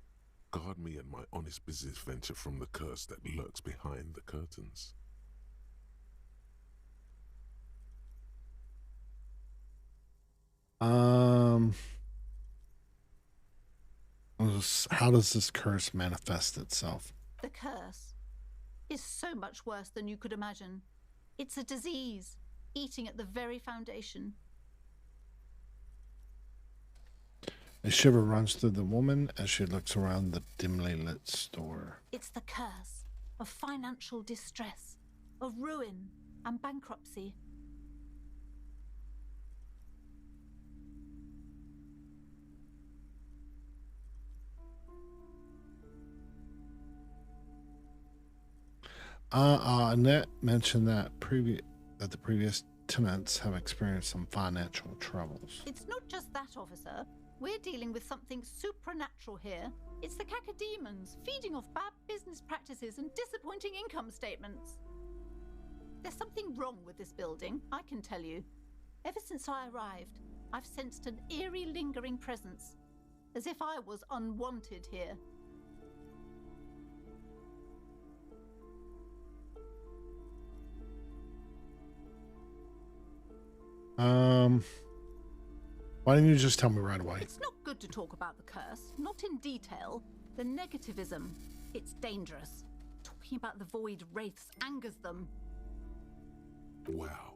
Speaker 4: Guard me and my honest business venture from the curse that lurks behind the curtains.
Speaker 2: How does this curse manifest itself?
Speaker 7: The curse is so much worse than you could imagine. It's a disease, eating at the very foundation.
Speaker 2: A shiver runs through the woman as she looks around the dimly lit store.
Speaker 7: It's the curse of financial distress, of ruin and bankruptcy.
Speaker 2: Annette mentioned that the previous tenants have experienced some financial troubles.
Speaker 7: It's not just that, officer. We're dealing with something supernatural here. It's the cacodemons feeding off bad business practices and disappointing income statements. There's something wrong with this building, I can tell you. Ever since I arrived, I've sensed an eerie lingering presence, as if I was unwanted here.
Speaker 2: Why didn't you just tell me right away?
Speaker 7: It's not good to talk about the curse, not in detail. The negativism, it's dangerous. Talking about the void wraiths angers them.
Speaker 4: Wow.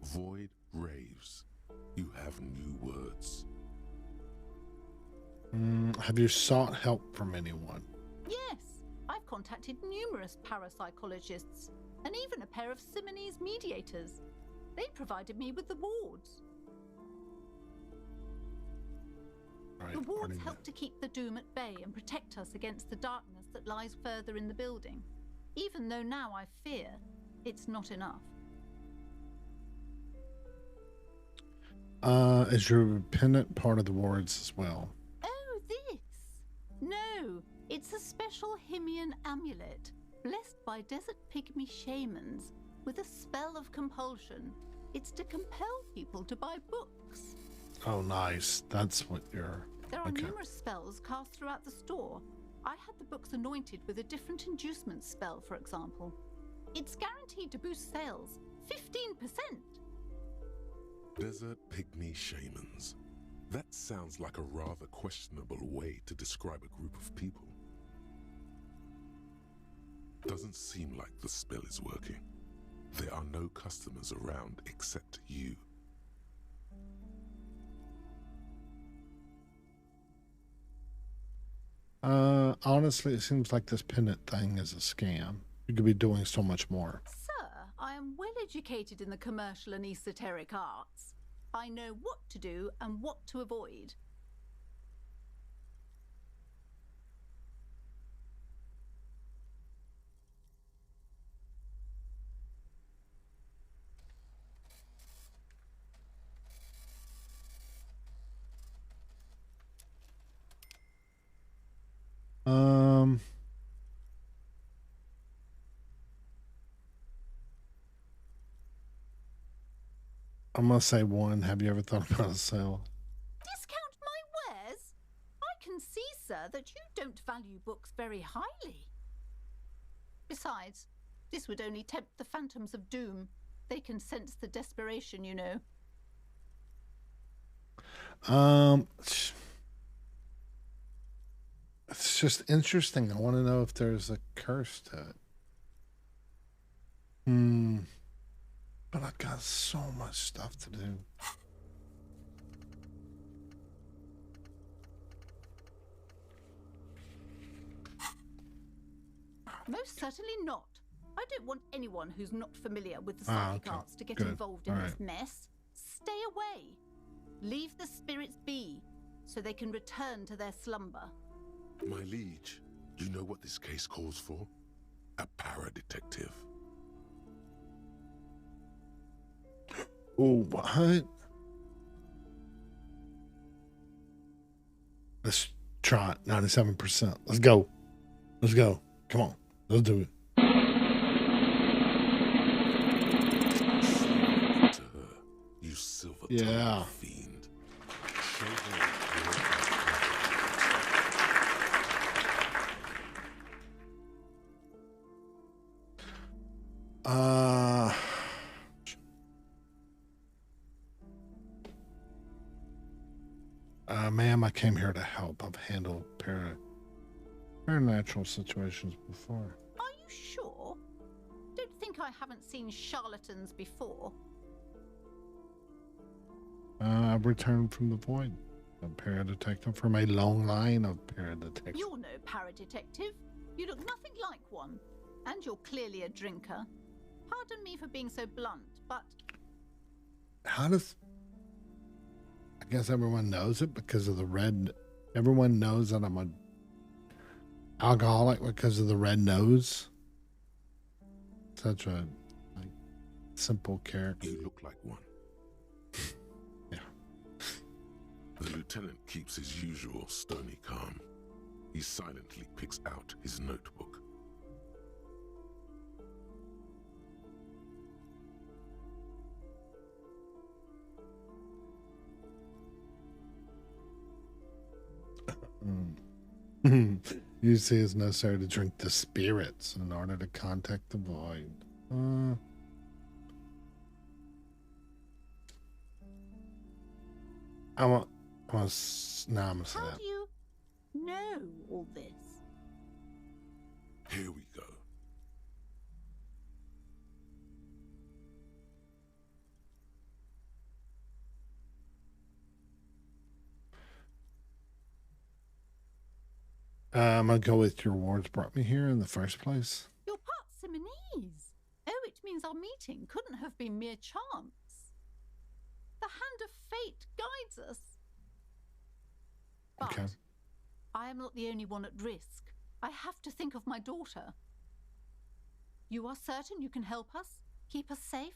Speaker 4: Void raves. You have new words.
Speaker 2: Have you sought help from anyone?
Speaker 7: Yes, I've contacted numerous parapsychologists and even a pair of Simonese mediators. They provided me with the wards.
Speaker 2: Right,
Speaker 7: The wards
Speaker 2: according
Speaker 7: help to keep the doom at bay and protect us against the darkness that lies further in the building, even though now I fear it's not enough.
Speaker 2: Is your pendant part of the wards as well?
Speaker 7: Oh, this? No, It's a special Himian amulet, blessed by desert pygmy shamans, with a spell of compulsion. It's to compel people to buy books.
Speaker 2: Oh, nice. That's what you're...
Speaker 7: There are
Speaker 2: okay.
Speaker 7: numerous spells cast throughout the store. I had the books anointed with a different inducement spell, for example. It's guaranteed to boost sales 15%.
Speaker 4: Desert pygmy shamans. That sounds like a rather questionable way to describe a group of people. Doesn't seem like the spell is working. There are no customers around except you.
Speaker 2: Honestly, it seems like this pennant thing is a scam. You could be doing so much more.
Speaker 7: Sir, I am well educated in the commercial and esoteric arts. I know what to do and what to avoid.
Speaker 2: I'm gonna say one. Have you ever thought about a sale?
Speaker 7: Discount my wares? I can see, sir, that you don't value books very highly. Besides, this would only tempt the phantoms of doom. They can sense the desperation, you know.
Speaker 2: It's just interesting. I want to know if there's a curse to it. But I've got so much stuff to do.
Speaker 7: Most certainly not. I don't want anyone who's not familiar with the psychic arts to get involved in this mess. Stay away. Leave the spirits be, so they can return to their slumber.
Speaker 4: My liege, you know what this case calls for? A para-detective.
Speaker 2: Oh, what? Let's try it. 97%. Let's go. Let's go. Come on. Let's do it.
Speaker 4: To her, you silver
Speaker 2: Yeah.
Speaker 4: fiend.
Speaker 2: Ma'am, I came here to help. I've handled paranatural situations before.
Speaker 7: Are you sure? Don't think I haven't seen charlatans before.
Speaker 2: I've returned from the void. A paradetective from a long line of paradetectives.
Speaker 7: You're no paradetective. You look nothing like one. And you're clearly a drinker. Pardon me for being so blunt, but...
Speaker 2: How does... I guess everyone knows it because of the red... Everyone knows that I'm an alcoholic because of the red nose. Such a simple character.
Speaker 4: You look like one.
Speaker 2: Yeah.
Speaker 4: The lieutenant keeps his usual stony calm. He silently picks out his notebook.
Speaker 2: You see, it's necessary to drink the spirits in order to contact the void. I'm gonna say
Speaker 7: How
Speaker 2: that.
Speaker 7: do you know all this?
Speaker 4: Here we go.
Speaker 2: I'm gonna go with your words brought me here in the first place.
Speaker 7: You're parsimonese. Oh, it means our meeting couldn't have been mere chance. The hand of fate guides us. But
Speaker 2: Okay.
Speaker 7: I am not the only one at risk. I have to think of my daughter. You are certain you can help us? Keep us safe?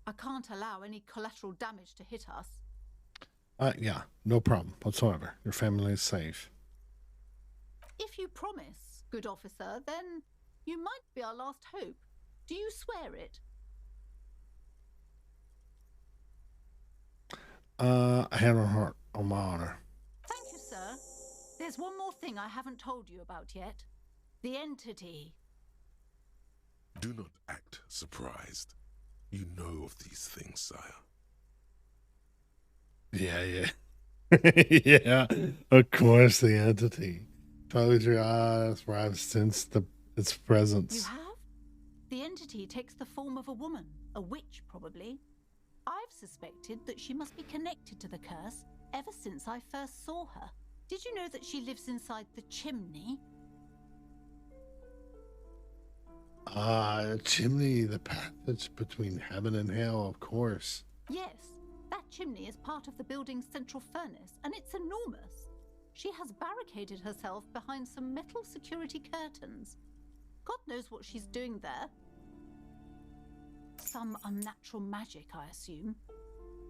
Speaker 7: I can't allow any collateral damage to hit us.
Speaker 2: Yeah, no problem whatsoever. Your family is safe.
Speaker 7: If you promise, good officer, then you might be our last hope. Do you swear it?
Speaker 2: Hand on heart, on my honor.
Speaker 7: Thank you, sir. There's one more thing I haven't told you about yet. The entity.
Speaker 4: Do not act surprised. You know of these things, sire.
Speaker 2: Yeah. Yeah, of course, the entity. Close your eyes, for I've sensed its
Speaker 7: You
Speaker 2: presence.
Speaker 7: have? The entity takes the form of a woman, a witch probably. I've suspected that she must be connected to the curse ever since I first saw her. Did you know that she lives inside the chimney?
Speaker 2: Chimney, the passage between heaven and hell, of course.
Speaker 7: Yes, that chimney is part of the building's central furnace, and it's enormous. She has barricaded herself behind some metal security curtains. God knows what she's doing there. Some unnatural magic, I assume.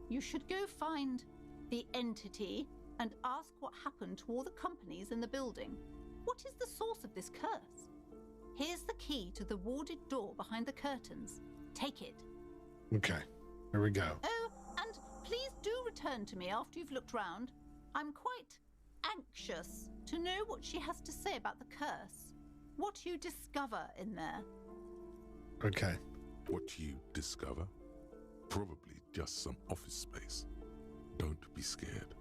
Speaker 7: You should go find the entity and ask what happened to all the companies in the building. What is the source of this curse? Here's the key to the warded door behind the curtains. Take it.
Speaker 2: Okay, here we go.
Speaker 7: Oh, and please do return to me after you've looked round. I'm quite anxious to know what she has to say about the curse. What you discover in there.
Speaker 2: Okay.
Speaker 4: What you discover? Probably just some office space. Don't be scared.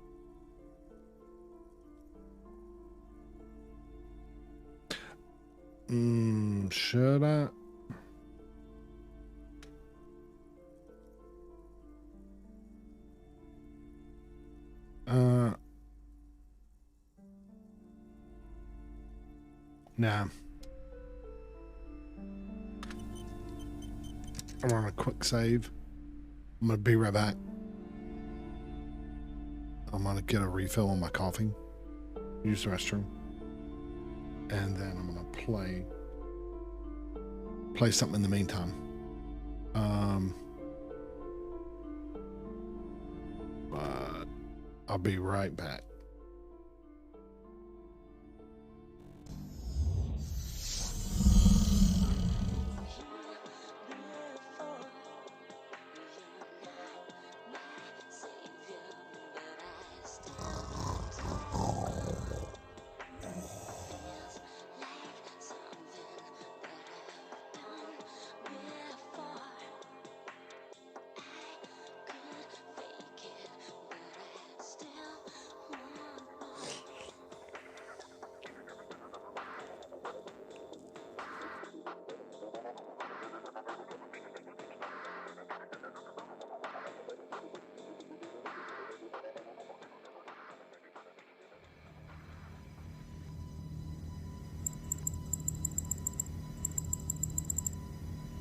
Speaker 2: Should I? Nah. I'm on a quick save. I'm gonna be right back. I'm gonna get a refill on my coffee, use the restroom, and then I'm gonna play something in the meantime. But I'll be right back.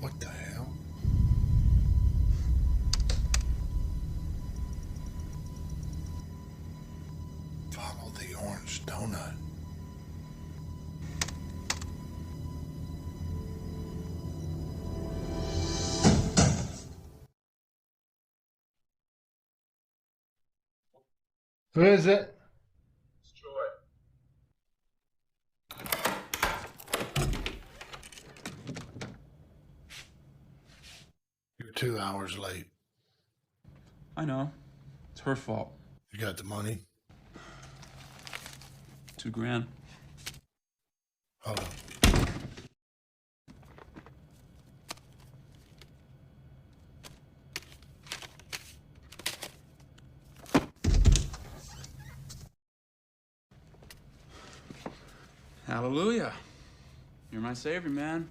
Speaker 2: What the hell? Follow the orange donut. Who is it?
Speaker 6: It's Troy.
Speaker 2: You're 2 hours late.
Speaker 6: I know. It's her fault.
Speaker 2: You got the money?
Speaker 6: $2,000.
Speaker 2: Hold on.
Speaker 6: Hallelujah. You're my savior, man.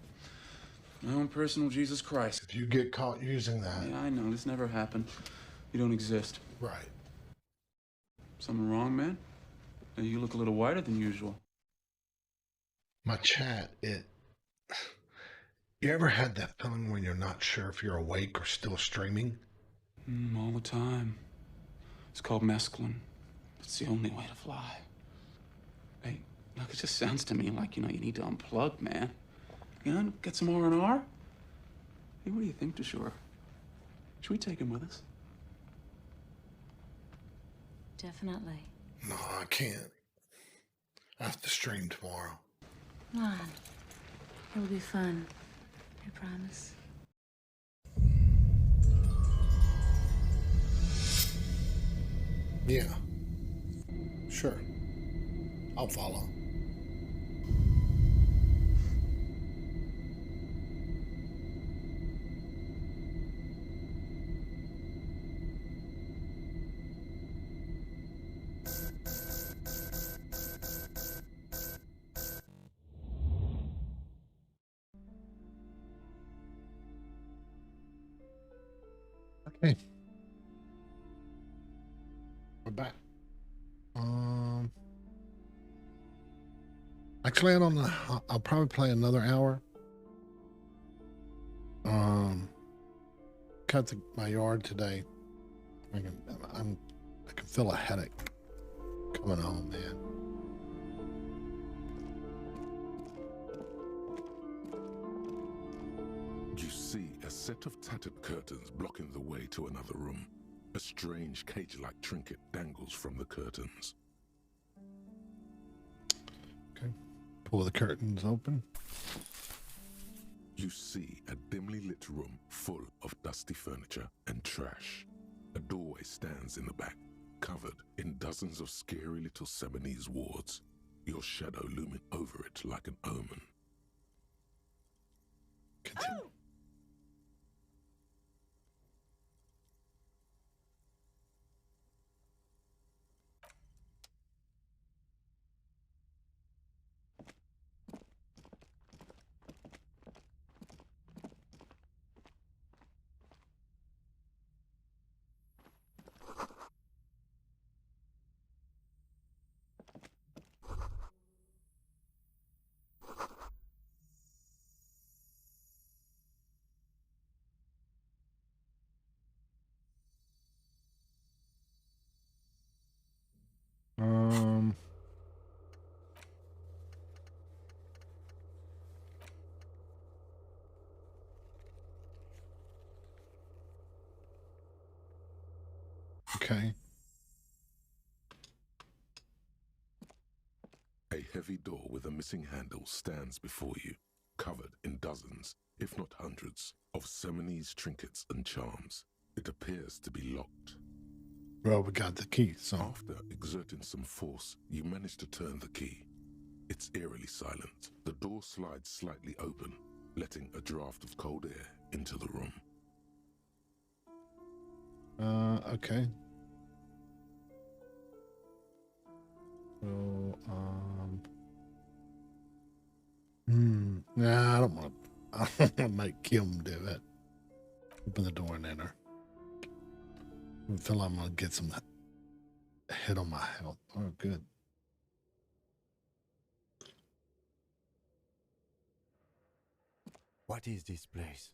Speaker 6: My own personal Jesus Christ.
Speaker 2: If you get caught using that,
Speaker 6: Yeah, I know. This never happened. You don't exist.
Speaker 2: right.
Speaker 6: Something wrong, man? You look a little whiter than usual.
Speaker 2: My chat, you ever had that feeling when you're not sure if you're awake or still streaming?
Speaker 6: All the time. It's called mescaline. It's the only way to fly. Hey, look, it just sounds to me like, you need to unplug, man. Get some R&R? Hey, what do you think, Deshore? Should we take him with us?
Speaker 8: Definitely.
Speaker 2: No, I can't. After stream tomorrow.
Speaker 8: Come on. It'll be fun. I promise.
Speaker 2: Yeah. Sure. I'll follow. Okay. We're back. Actually, I don't know. I'll probably play another hour. Cut my yard today. I can feel a headache coming home, man.
Speaker 4: You see a set of tattered curtains blocking the way to another room. A strange cage-like trinket dangles from the curtains.
Speaker 2: Okay. Pull the curtains open.
Speaker 4: You see a dimly lit room full of dusty furniture and trash. A doorway stands in the back, covered in dozens of scary little Seminese wards, your shadow looming over it like an omen.
Speaker 2: Continue. Okay.
Speaker 4: A heavy door with a missing handle stands before you, covered in dozens, if not hundreds, of Seminese trinkets and charms. It appears to be locked.
Speaker 2: Well, we got the key, so.
Speaker 4: After exerting some force, you manage to turn the key. It's eerily silent. The door slides slightly open, letting a draft of cold air into the room.
Speaker 2: Okay. So, nah, I don't want to make Kim do it. Open the door and enter. I feel I'm going to get some hit on my health. Oh, good.
Speaker 5: What is this place?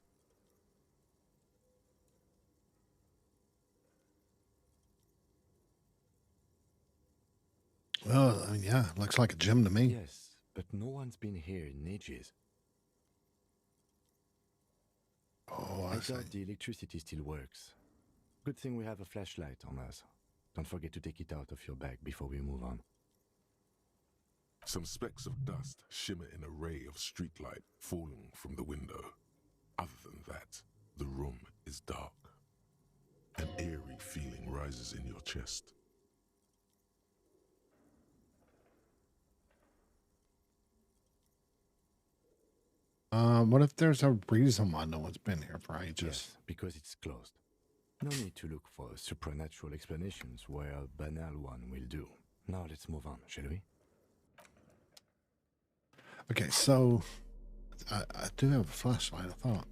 Speaker 2: Well, I mean, yeah, looks like a gym to me.
Speaker 5: Yes, but no one's been here in ages.
Speaker 2: Oh,
Speaker 5: I
Speaker 2: I see.
Speaker 5: doubt the electricity still works. Good thing we have a flashlight on us. Don't forget to take it out of your bag before we move on.
Speaker 4: Some specks of dust shimmer in a ray of streetlight falling from the window. Other than that, the room is dark. An eerie feeling rises in your chest.
Speaker 2: What if there's a reason why no one's been here for ages?
Speaker 5: Yes, because it's closed. No need to look for supernatural explanations where a banal one will do. Now let's move on, shall we?
Speaker 2: Okay, so I do have a flashlight, I thought.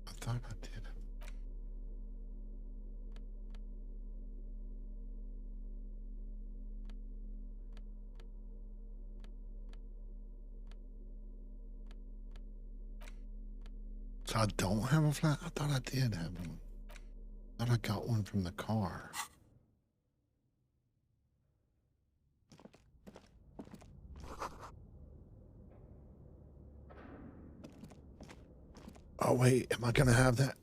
Speaker 2: I thought I did. So I don't have a flat. I thought I did have one. I thought I got one from the car. wait, am I gonna have that?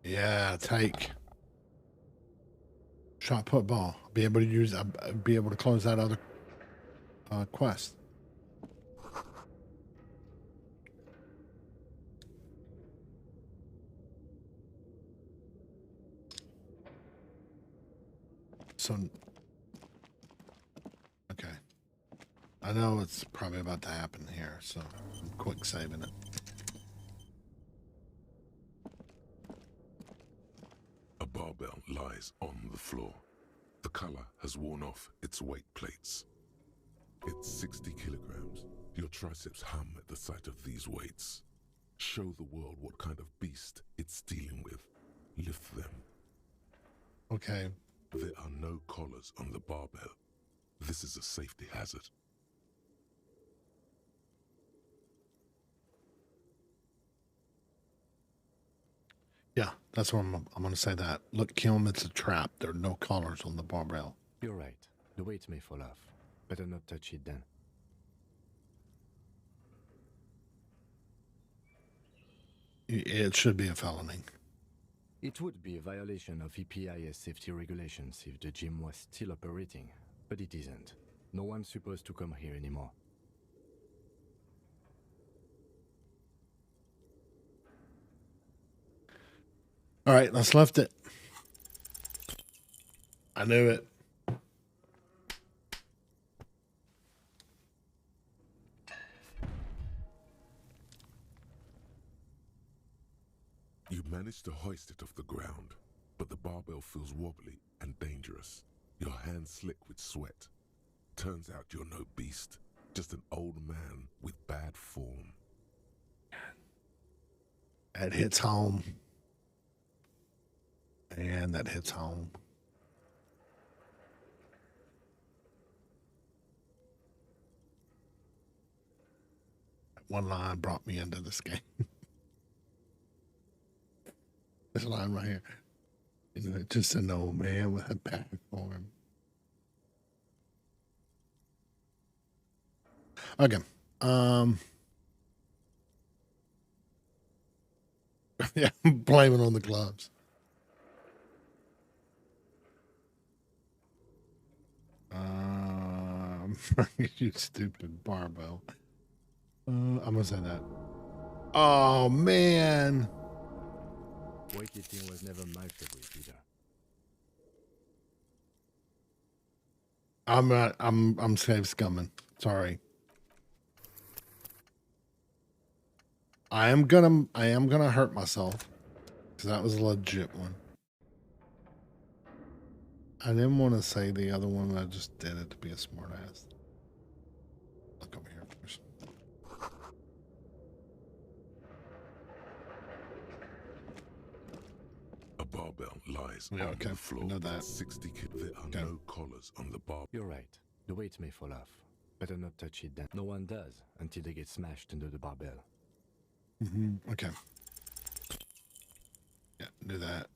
Speaker 2: Yeah, take. Shot put ball. Be able to use. Be able to close that other quest. So, okay. I know it's probably about to happen here, so I'm quick saving it.
Speaker 4: A barbell lies on the floor. The color has worn off its weight plates. It's 60 kilograms. Your triceps hum at the sight of these weights. Show the world what kind of beast it's dealing with. Lift them.
Speaker 2: Okay.
Speaker 4: There are no collars on the barbell. This is a safety hazard.
Speaker 2: Yeah, that's what I'm going to say that. Look, Kilm, it's a trap. There are no collars on the barbell.
Speaker 5: You're right. The weight may fall off. Better not touch it then.
Speaker 2: It should be a felony.
Speaker 5: It would be a violation of EPIS safety regulations if the gym was still operating, but it isn't. No one's supposed to come here anymore.
Speaker 2: All right, let's lift it. I knew it.
Speaker 4: You manage to hoist it off the ground, but the barbell feels wobbly and dangerous. Your hands slick with sweat. Turns out you're no beast, just an old man with bad form.
Speaker 2: That hits home. And that hits home. One line brought me into this game. This line right here. Isn't it just an old man with a bad form? Okay. Yeah, I'm blaming on the gloves. You stupid barbell. I'm gonna say that. Oh man.
Speaker 5: Weightlifting was never my favorite either.
Speaker 2: I'm not. I'm safe scumming. Sorry. I am gonna hurt myself because that was a legit one. I didn't want to say the other one. I just did it to be a smart ass. Look over here first.
Speaker 4: A barbell lies
Speaker 2: Yeah,
Speaker 4: on
Speaker 2: okay.
Speaker 4: the floor.
Speaker 2: I know that.
Speaker 4: 60 There are no collars on the barbell.
Speaker 5: You're right. The weight may fall off. Better not touch it then. No one does until they get smashed under the barbell.
Speaker 2: Okay. Yeah, do that.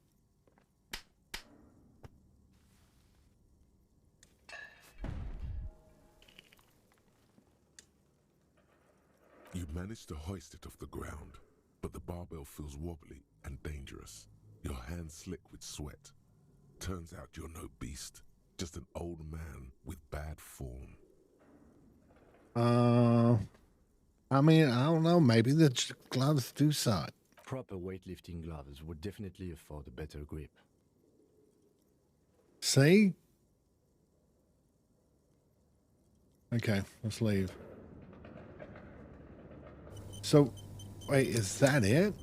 Speaker 4: You manage to hoist it off the ground, but the barbell feels wobbly and dangerous. Your hands slick with sweat. Turns out you're no beast, just an old man with bad form.
Speaker 2: I mean, I don't know. Maybe the gloves do suck.
Speaker 5: Proper weightlifting gloves would definitely afford a better grip.
Speaker 2: See? Okay, let's leave. So, wait, is that it?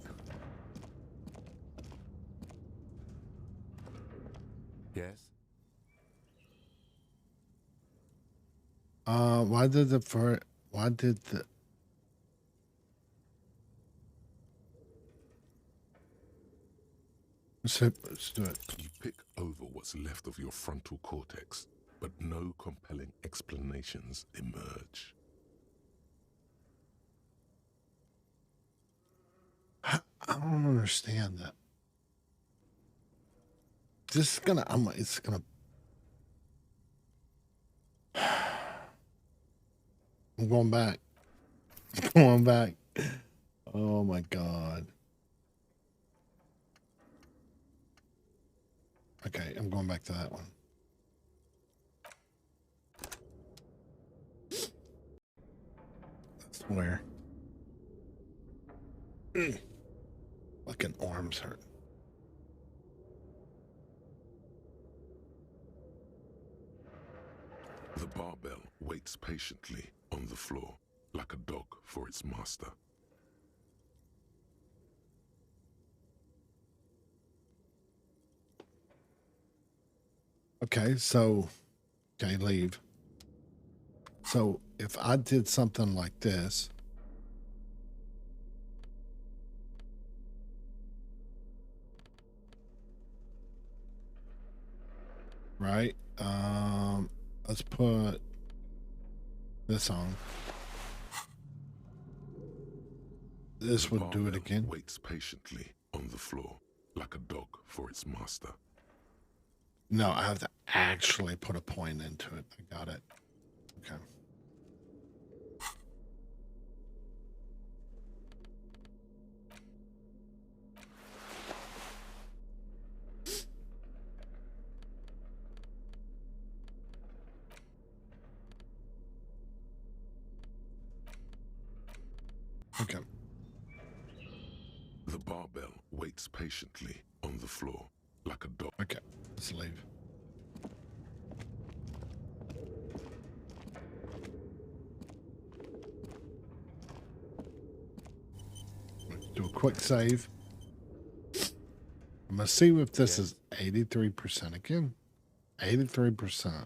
Speaker 5: Yes?
Speaker 2: Why did the let's do it.
Speaker 4: You pick over what's left of your frontal cortex, but no compelling explanations emerge.
Speaker 2: I don't understand that. This is gonna, it's gonna. I'm going back. I'm going back. Oh my god. Okay, I'm going back to that one. That's where. Fucking arms hurt.
Speaker 4: The barbell waits patiently on the floor, like a dog for its master.
Speaker 2: Okay, so, okay, leave. So if I did something like this, right? Let's put this on. This would do it again.
Speaker 4: Waits patiently on the floor, like a dog for its master.
Speaker 2: No, I have to actually put a point into it. I got it. Okay. Okay.
Speaker 4: The barbell waits patiently on the floor, like a dog.
Speaker 2: Okay. Let's leave. Let's do a quick save. I'm going to see if this is 83% again. 83%.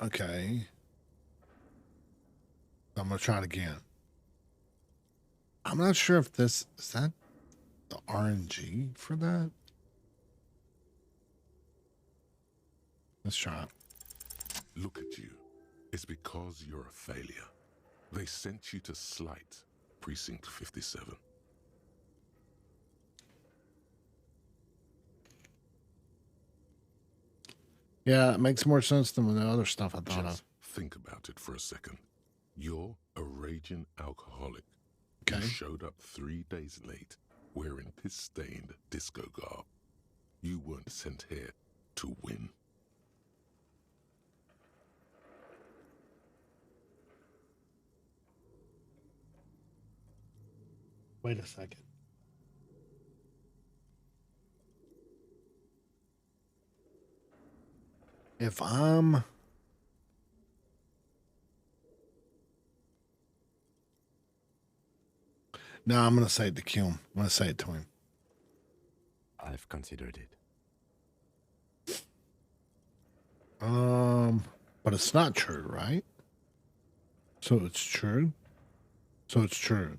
Speaker 2: Okay. I'm going to try it again. I'm not sure if this is that the RNG for that. Let's try it.
Speaker 4: Look at you. It's because you're a failure. They sent you to Slight, Precinct 57.
Speaker 2: Yeah, it makes more sense than the other stuff I thought
Speaker 4: Just
Speaker 2: of.
Speaker 4: think about it for a second. You're a raging alcoholic.
Speaker 2: Okay.
Speaker 4: You showed up 3 days late, wearing piss-stained disco garb. You weren't sent here to win.
Speaker 2: Wait a second. If I'm... No, I'm going to say it to Kim. I'm going to say it to him.
Speaker 5: I've considered it.
Speaker 2: But it's not true, right? So it's true? So it's true.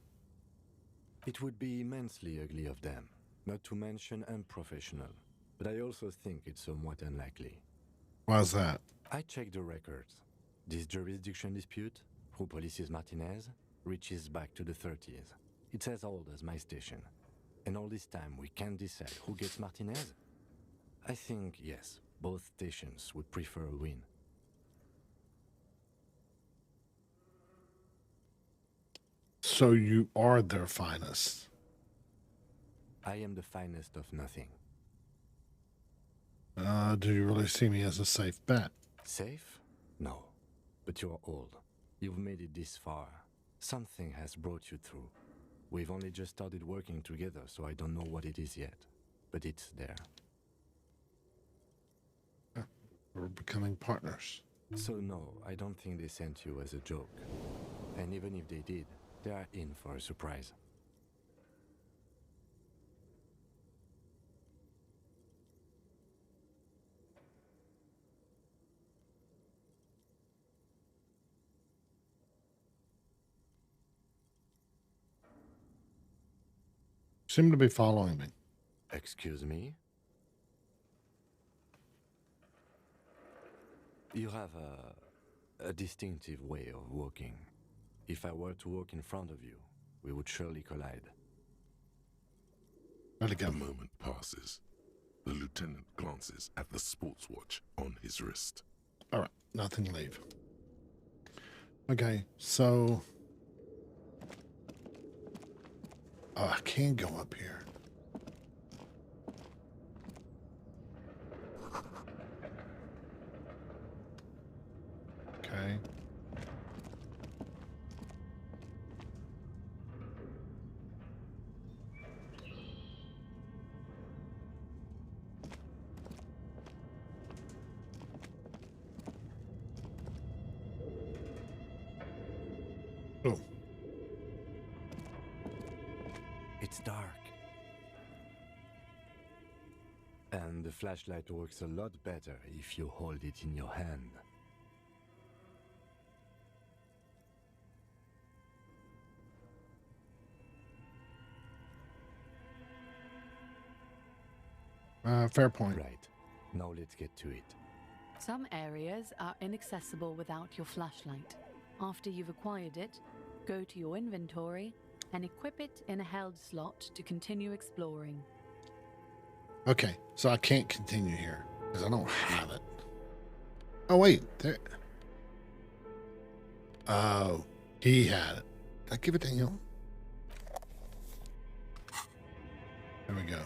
Speaker 5: It would be immensely ugly of them, not to mention unprofessional. But I also think it's somewhat unlikely.
Speaker 2: Why's that?
Speaker 5: I checked the records. This jurisdiction dispute, who polices Martinez, reaches back to the 30s. It's as old as my station. And all this time we can't decide who gets Martinez? I think, yes, both stations would prefer a win.
Speaker 2: So you are their finest.
Speaker 5: I am the finest of nothing.
Speaker 2: Do you really see me as a safe bet?
Speaker 5: Safe? No. But you're old. You've made it this far. Something has brought you through. We've only just started working together, so I don't know what it is yet. But it's there.
Speaker 2: We're becoming partners.
Speaker 5: So no, I don't think they sent you as a joke. And even if they did, they are in for a surprise.
Speaker 2: Seem to be following me.
Speaker 5: Excuse me? You have a distinctive way of walking. If I were to walk in front of you, we would surely collide.
Speaker 2: Where'd it go?
Speaker 4: A moment passes. The lieutenant glances at the sports watch on his wrist.
Speaker 2: All right, nothing. Leave. Okay, so I can go up here. Okay. Oh.
Speaker 5: It's dark. And the flashlight works a lot better if you hold it in your hand.
Speaker 2: Fair point.
Speaker 5: Right. Now let's get to it.
Speaker 8: Some areas are inaccessible without your flashlight. After you've acquired it, go to your inventory and equip it in a held slot to continue exploring.
Speaker 2: Okay, so I can't continue here because I don't have it. Oh wait, there. Oh, he had it. Did I give it to him? There we go.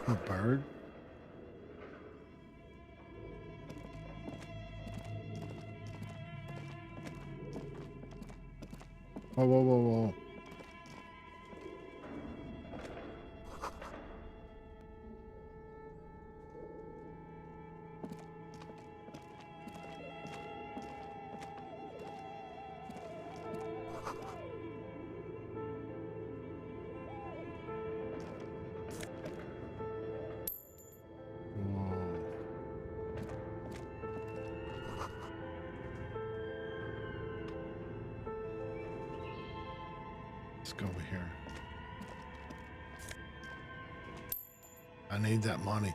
Speaker 2: A bird. Whoa, whoa, whoa, whoa. Let's go over here. I need that money.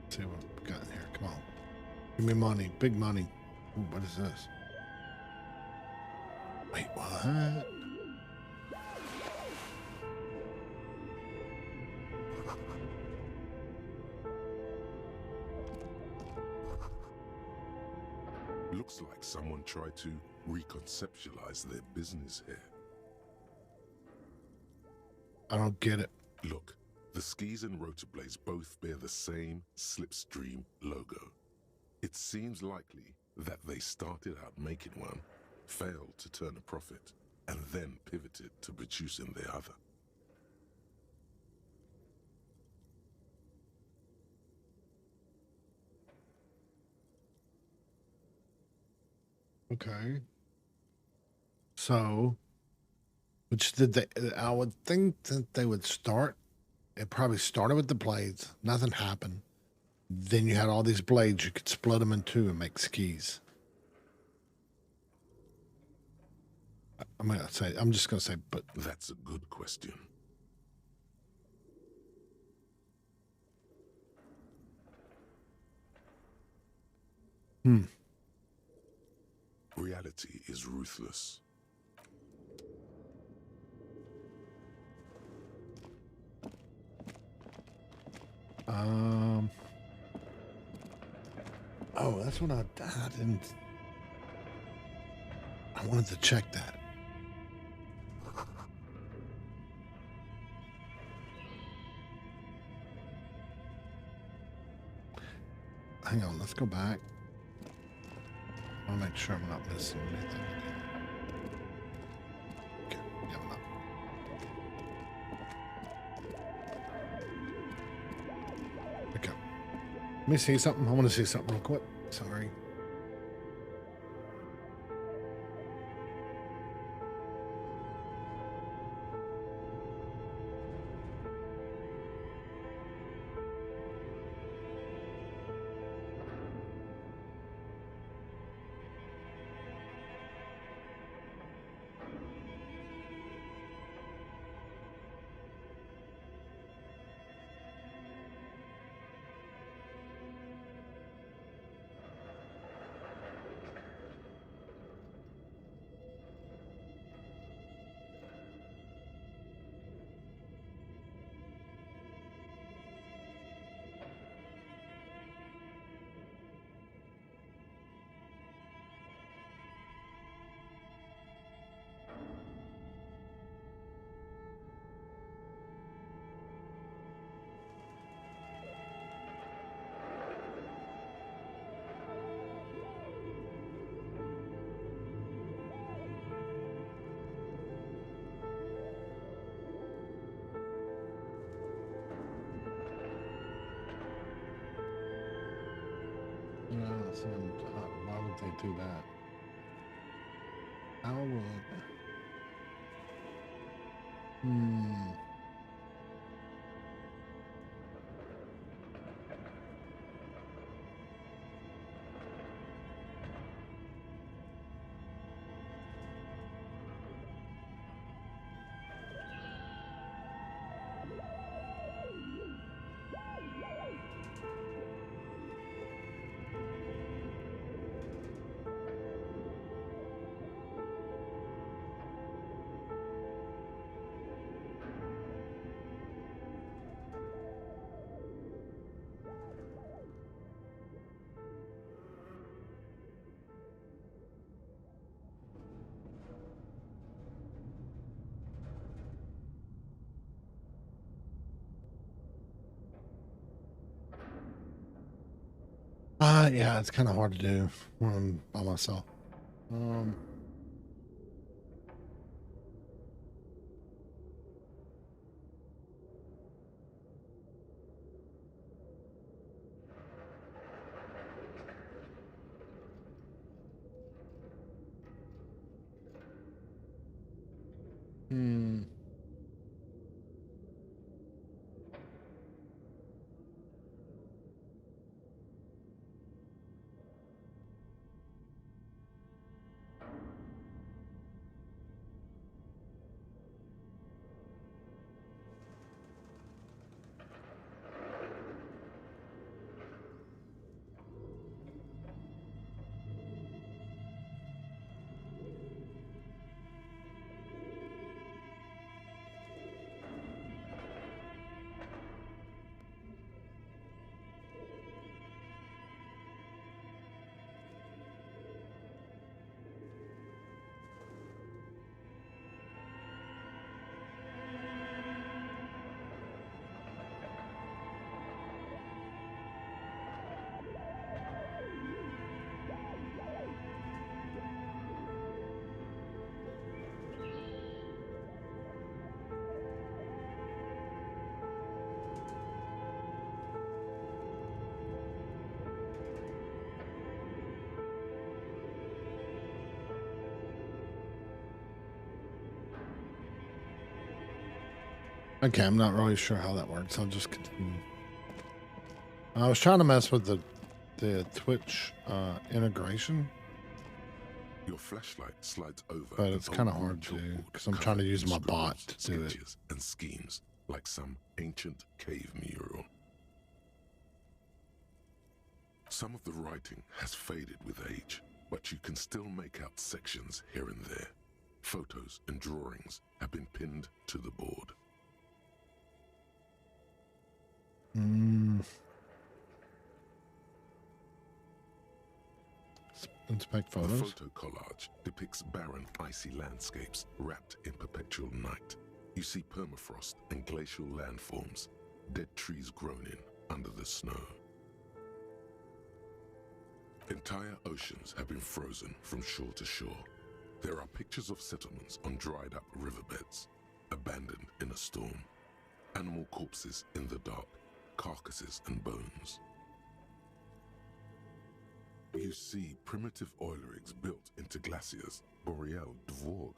Speaker 2: Let's see what we got in here. Come on. Give me money. Big money. Ooh, what is this? Wait, what?
Speaker 4: Looks like someone tried to reconceptualize their business here.
Speaker 2: I don't get it.
Speaker 4: Look, the skis and rotor blades both bear the same Slipstream logo. It seems likely that they started out making one, failed to turn a profit, and then pivoted to producing the other.
Speaker 2: Okay. So, which did they? I would think that they would start. It probably started with the blades. Nothing happened. Then you had all these blades. You could split them in two and make skis. I'm just gonna say, but
Speaker 4: That's a good question. Reality is ruthless.
Speaker 2: Oh, that's what I didn't. I wanted to check that. Hang on, let's go back. I want to make sure I'm not missing anything. Okay, yeah, I'm not. Okay. Let me see something. I want to see something real quick. Sorry. ain't too bad. How would... Yeah, it's kind of hard to do when I'm by myself. Okay, I'm not really sure how that works. I'll just continue. I was trying to mess with the Twitch integration,
Speaker 4: Your flashlight slides over,
Speaker 2: but it's kind of hard to because I'm trying to use my bot to do it.
Speaker 4: And schemes like some ancient cave mural. Some of the writing has faded with age, but you can still make out sections here and there. Photos and drawings have been pinned to the board.
Speaker 2: Inspect
Speaker 4: The
Speaker 2: photos.
Speaker 4: photo collage depicts barren, icy landscapes wrapped in perpetual night. You see permafrost and glacial landforms, dead trees grown in under the snow. Entire oceans have been frozen from shore to shore. There are pictures of settlements on dried up riverbeds, abandoned in a storm. Animal corpses in the dark, carcasses and bones. You see primitive oil rigs built into glaciers, boreal dvorg,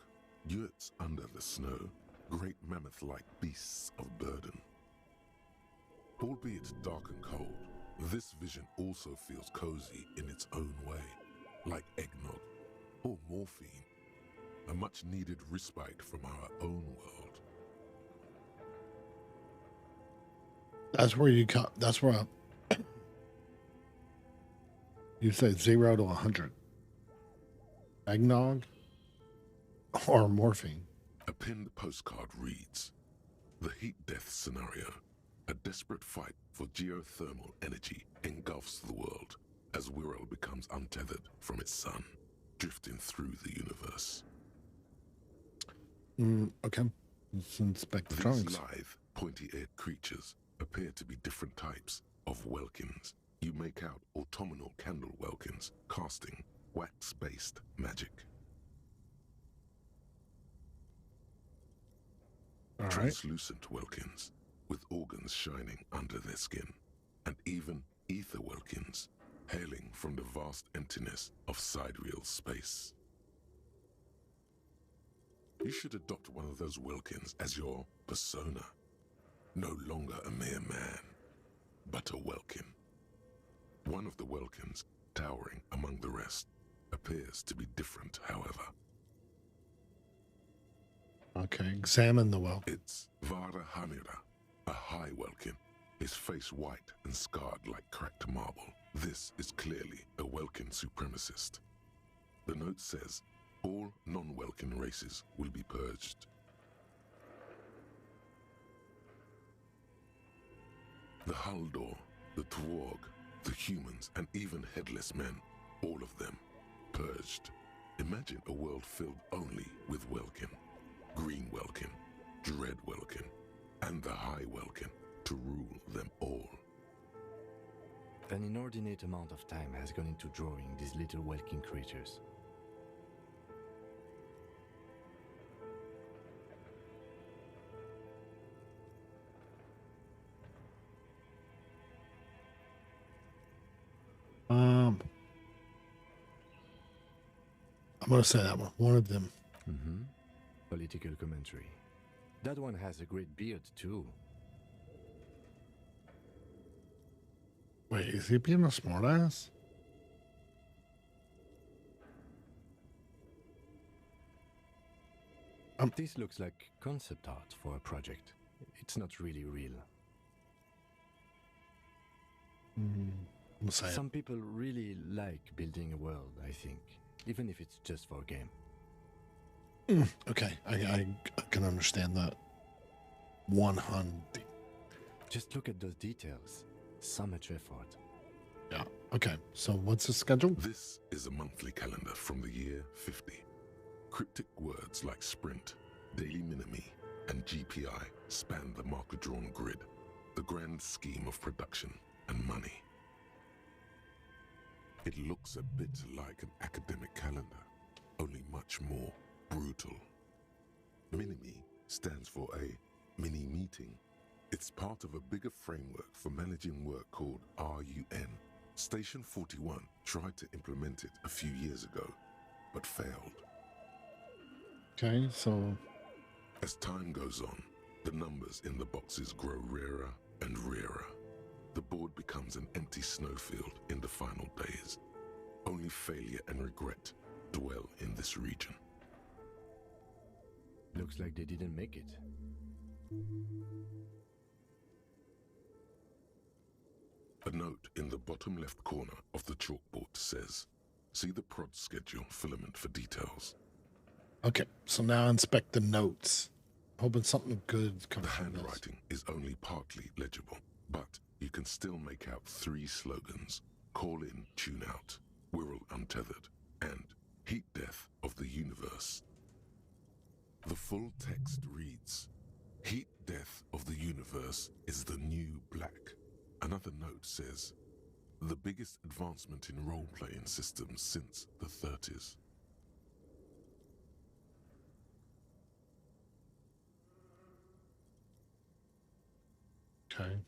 Speaker 4: yurts under the snow, great mammoth-like beasts of burden. Albeit dark and cold, this vision also feels cozy in its own way, like eggnog or morphine, a much-needed respite from our own world.
Speaker 2: That's where you cut. That's where you say 0 to 100. Eggnog or morphine.
Speaker 4: A pinned postcard reads, "The heat death scenario. A desperate fight for geothermal energy engulfs the world as Wirral becomes untethered from its sun, drifting through the universe."
Speaker 2: Okay. Let's inspect the
Speaker 4: These
Speaker 2: trunks.
Speaker 4: lithe, pointy-eared creatures appear to be different types of Welkins. You make out autumnal candle Welkins casting wax-based magic.
Speaker 2: All right.
Speaker 4: Translucent Welkins with organs shining under their skin, and even ether Welkins hailing from the vast emptiness of sidereal space. You should adopt one of those Wilkins as your persona. No longer a mere man, but a Welkin. One of the Welkins, towering among the rest, appears to be different, however.
Speaker 2: Okay, examine the well.
Speaker 4: It's Vara Hamira, a high Welkin, his face white and scarred like cracked marble. This is clearly a Welkin supremacist. The note says, all non-Welkin races will be purged. The Haldor, the Twarg, the humans, and even headless men, all of them, purged. Imagine a world filled only with Welkin. Green Welkin, Dread Welkin, and the High Welkin to rule them all.
Speaker 5: An inordinate amount of time has gone into drawing these little Welkin creatures.
Speaker 2: I'm gonna say that one of them.
Speaker 5: Mm-hmm. Political commentary. That one has a great beard, too.
Speaker 2: Wait, is he being a smartass?
Speaker 5: This looks like concept art for a project. It's not really real.
Speaker 2: I'm gonna say
Speaker 5: Some people really like building a world, I think, even if it's just for a game.
Speaker 2: Okay, I can understand that. 100.
Speaker 5: Just look at those details. So much effort.
Speaker 2: Yeah. Okay. So what's the schedule?
Speaker 4: This is a monthly calendar from the year 50. Cryptic words like sprint, daily minimi, and GPI span the marker-drawn grid, the grand scheme of production and money. It looks a bit like an academic calendar, only much more brutal. Minimi stands for a mini-meeting. It's part of a bigger framework for managing work called RUN. Station 41 tried to implement it a few years ago, but failed.
Speaker 2: Okay, so
Speaker 4: As time goes on, the numbers in the boxes grow rarer and rarer. The board becomes an empty snowfield in the final days. Only failure and regret dwell in this region.
Speaker 5: Looks like they didn't make it.
Speaker 4: A note in the bottom left corner of the chalkboard says, see the prod schedule filament for details.
Speaker 2: okay. So now inspect the notes. Hoping something good comes
Speaker 4: The
Speaker 2: from this.
Speaker 4: handwriting is only partly legible, but you can still make out 3 slogans: Call in, Tune Out, Wirral Untethered, and Heat Death of the Universe. The full text reads, Heat Death of the Universe is the new black. Another note says, the biggest advancement in role-playing systems since the 30s.
Speaker 2: Okay.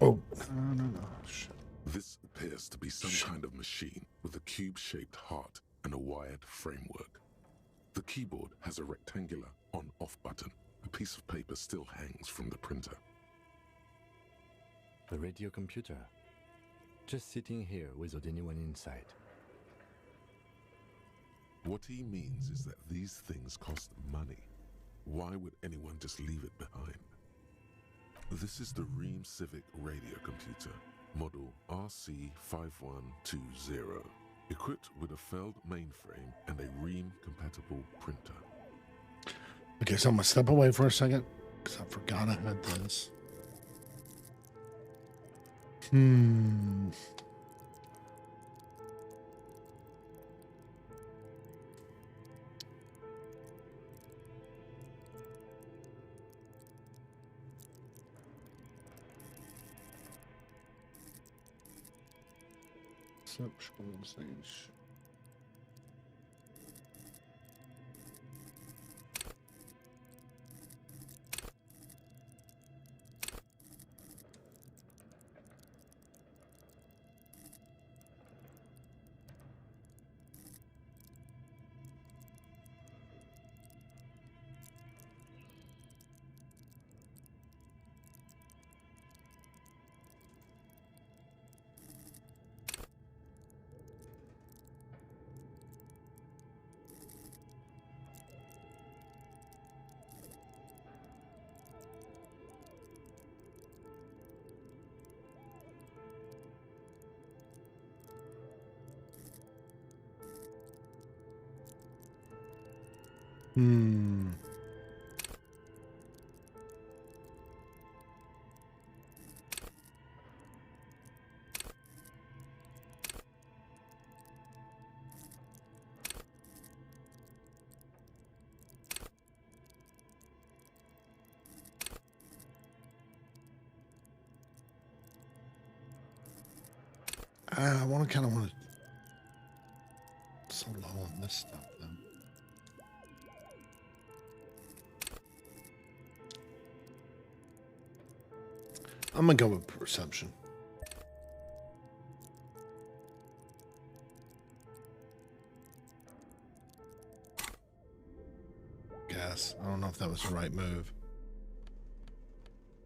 Speaker 2: Oh, no. Shit.
Speaker 4: This appears to be some kind of machine with a cube-shaped heart and a wired framework. The keyboard has a rectangular on-off button. A piece of paper still hangs from the printer.
Speaker 5: The radio computer. Just sitting here without anyone inside.
Speaker 4: What he means is that these things cost money. Why would anyone just leave it behind? This is the Ream Civic radio computer, model RC5120, equipped with a Feld mainframe and a Ream-compatible printer.
Speaker 2: Okay, so I'm gonna step away for a second because I forgot I had this. Stage. Hmm. I want to kind of want to. So low on this stuff, though. I'm gonna go with perception. Guess. I don't know if that was the right move.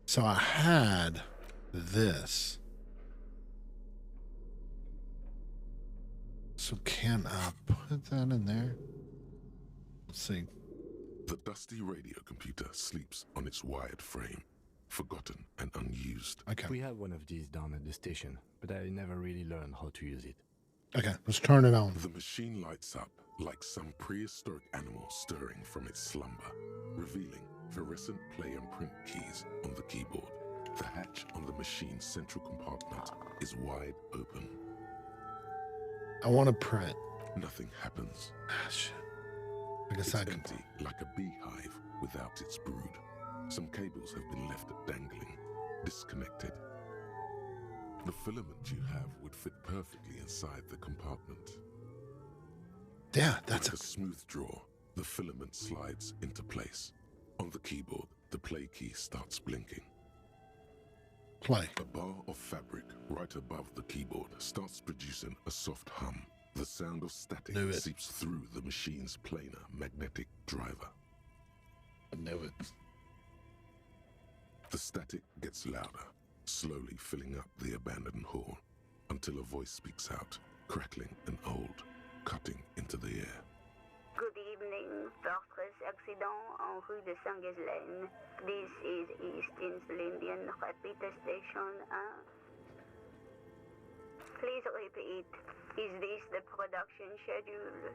Speaker 2: So I had this. So can I put that in there? Let's see.
Speaker 4: The dusty radio computer sleeps on its wired frame, forgotten and unused.
Speaker 2: Okay.
Speaker 5: We have one of these down at the station, but I never really learned how to use it.
Speaker 2: Okay, let's turn it on.
Speaker 4: The machine lights up like some prehistoric animal stirring from its slumber, revealing fluorescent play and print keys on the keyboard. The hatch on the machine's central compartment is wide open.
Speaker 2: I want to print.
Speaker 4: Nothing happens.
Speaker 2: Ah, shit. I guess
Speaker 4: It's
Speaker 2: I can.
Speaker 4: empty, like a beehive without its brood. Some cables have been left dangling, disconnected. The filament you have would fit perfectly inside the compartment.
Speaker 2: Yeah, that's
Speaker 4: Like a smooth draw, the filament slides into place. On the keyboard, the play key starts blinking.
Speaker 2: play.
Speaker 4: A bar of fabric right above the keyboard starts producing a soft hum. The sound of static
Speaker 2: Knew it.
Speaker 4: seeps through the machine's planar magnetic driver.
Speaker 2: I knew it.
Speaker 4: The static gets louder, slowly filling up the abandoned hall, until a voice speaks out, crackling and old, cutting into the air.
Speaker 1: Good evening, Fortress accident en rue de Saint-Ghislaine. This is East Insulindian Repeater Station 1. Please repeat. Is this the production schedule?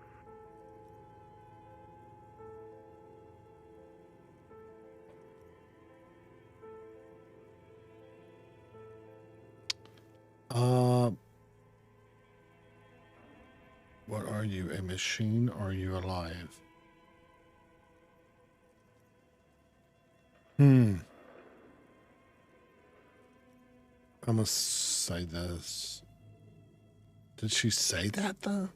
Speaker 2: What are you, a machine or are you alive? I'm gonna say this. Did she say that though?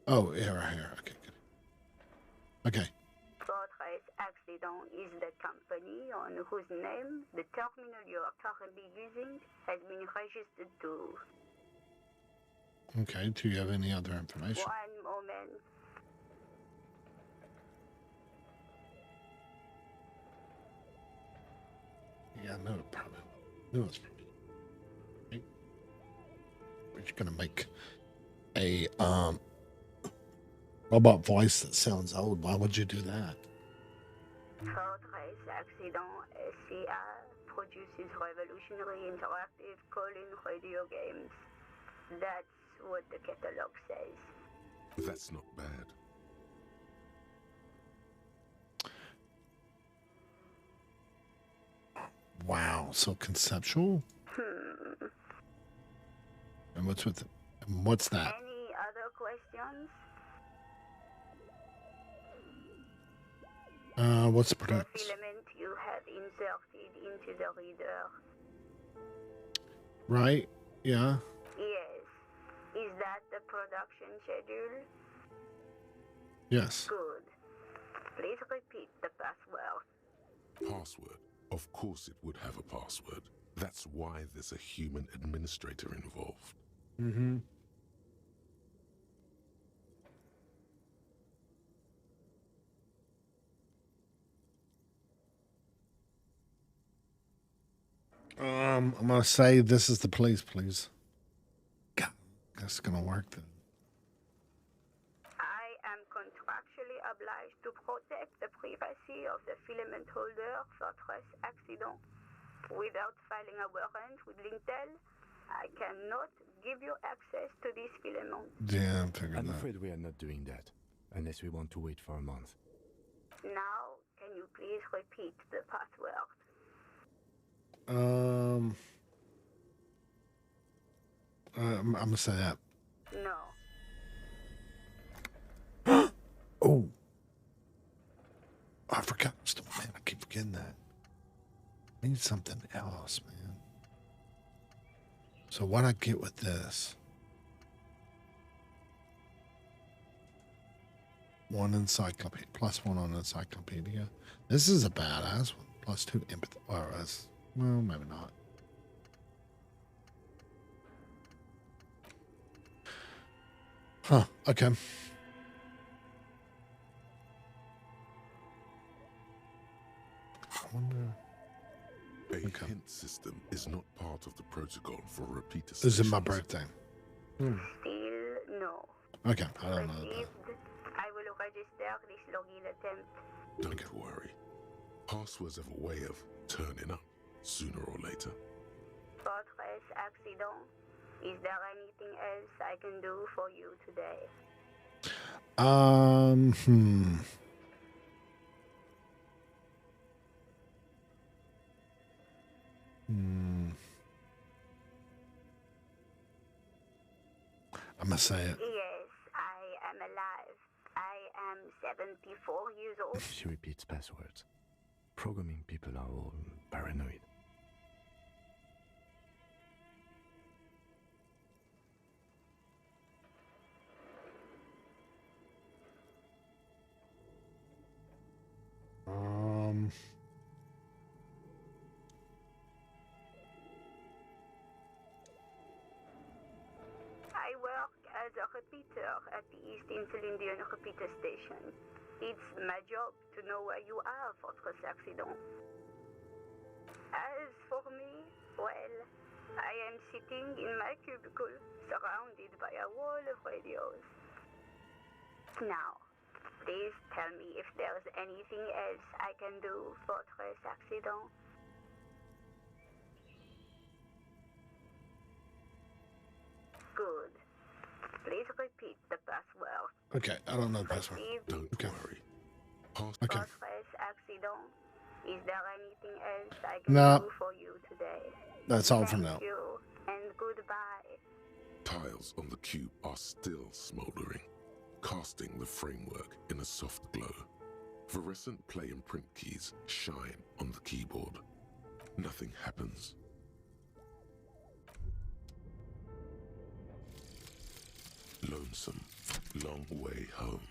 Speaker 2: Oh, yeah, right here. Okay, good. Okay.
Speaker 1: Fortress Accident is the company on whose name the terminal you are currently using has been registered to.
Speaker 2: Okay, do you have any other information?
Speaker 1: One moment.
Speaker 2: Yeah, I know it probably. Knew it was probably. Right? We're just gonna make a robot voice that sounds old. Why would you do that?
Speaker 1: Fortress Accident SCA produces revolutionary interactive call-in radio games. That's what the catalog says.
Speaker 4: That's not bad.
Speaker 2: Wow, so conceptual. And what's with it? And what's that?
Speaker 1: Any other questions?
Speaker 2: What's the
Speaker 1: The
Speaker 2: product?
Speaker 1: filament you have inserted into the reader.
Speaker 2: Right? Yeah.
Speaker 1: Yes. Is that the production schedule?
Speaker 2: Yes.
Speaker 1: Good. Please repeat the password.
Speaker 4: Password. Of course it would have a password. That's why there's a human administrator involved.
Speaker 2: Mm-hmm. I'm gonna say this is the police, please. God, that's gonna work then.
Speaker 1: I am contractually obliged to protect the privacy of the filament holder Fortress Accident. Without filing a warrant with Lintel, I cannot give you access to this filament.
Speaker 2: Yeah, I'm figuring
Speaker 5: I'm
Speaker 2: that.
Speaker 5: afraid we are not doing that, unless we want to wait for a month.
Speaker 1: Now, can you please repeat the password?
Speaker 2: I'm gonna say that.
Speaker 1: No.
Speaker 2: Oh, I forgot. Man, I keep forgetting that. I need something else, man. So what I get with this? One encyclopedia, plus one on encyclopedia. This is a badass one. Plus two empathy. Well, maybe not. Huh, okay. I wonder...
Speaker 4: A hint system is not part of the protocol for repeater
Speaker 2: This is
Speaker 4: stations.
Speaker 2: my birthday.
Speaker 1: Still no.
Speaker 2: Okay, I don't know that.
Speaker 1: Received. I will register this login attempt.
Speaker 4: Don't worry. Passwords have a way of turning up sooner or later.
Speaker 1: Fortress accident. Is there anything else I can do for you today?
Speaker 2: I'm gonna say it.
Speaker 1: Yes, I am alive. I am 74 years old.
Speaker 5: She repeats passwords. Programming people are all paranoid.
Speaker 1: I work as a repeater at the East Insulindian repeater station. It's my job to know where you are, Fortress accident. As for me, well, I am sitting in my cubicle, surrounded by a wall of radios. Now, please tell me if there's anything else I can do, Fortress accident. Good. Please repeat the password.
Speaker 2: Okay, I don't know the password.
Speaker 1: Received.
Speaker 4: Don't worry.
Speaker 2: Okay.
Speaker 1: Fortress accident. Is there anything else I can
Speaker 2: No.
Speaker 1: do for you today?
Speaker 2: That's all for
Speaker 1: Thank
Speaker 2: now.
Speaker 1: you, and goodbye.
Speaker 4: Tiles on the cube are still smoldering, casting the framework in a soft glow. Fluorescent play and print keys shine on the keyboard. Nothing happens. Lonesome, long way home.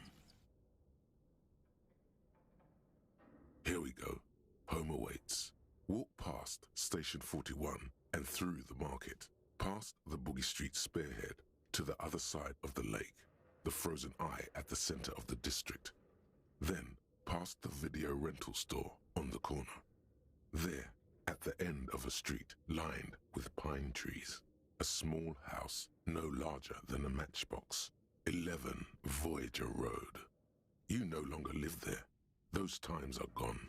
Speaker 4: Here we go. Home awaits. Walk past Station 41 and through the market, past the Boogie Street spearhead to the other side of the lake, the frozen eye at the center of the district. Then past the video rental store on the corner. There, at the end of a street lined with pine trees, a small house no larger than a matchbox. 11 Voyager Road. You no longer live there. Those times are gone.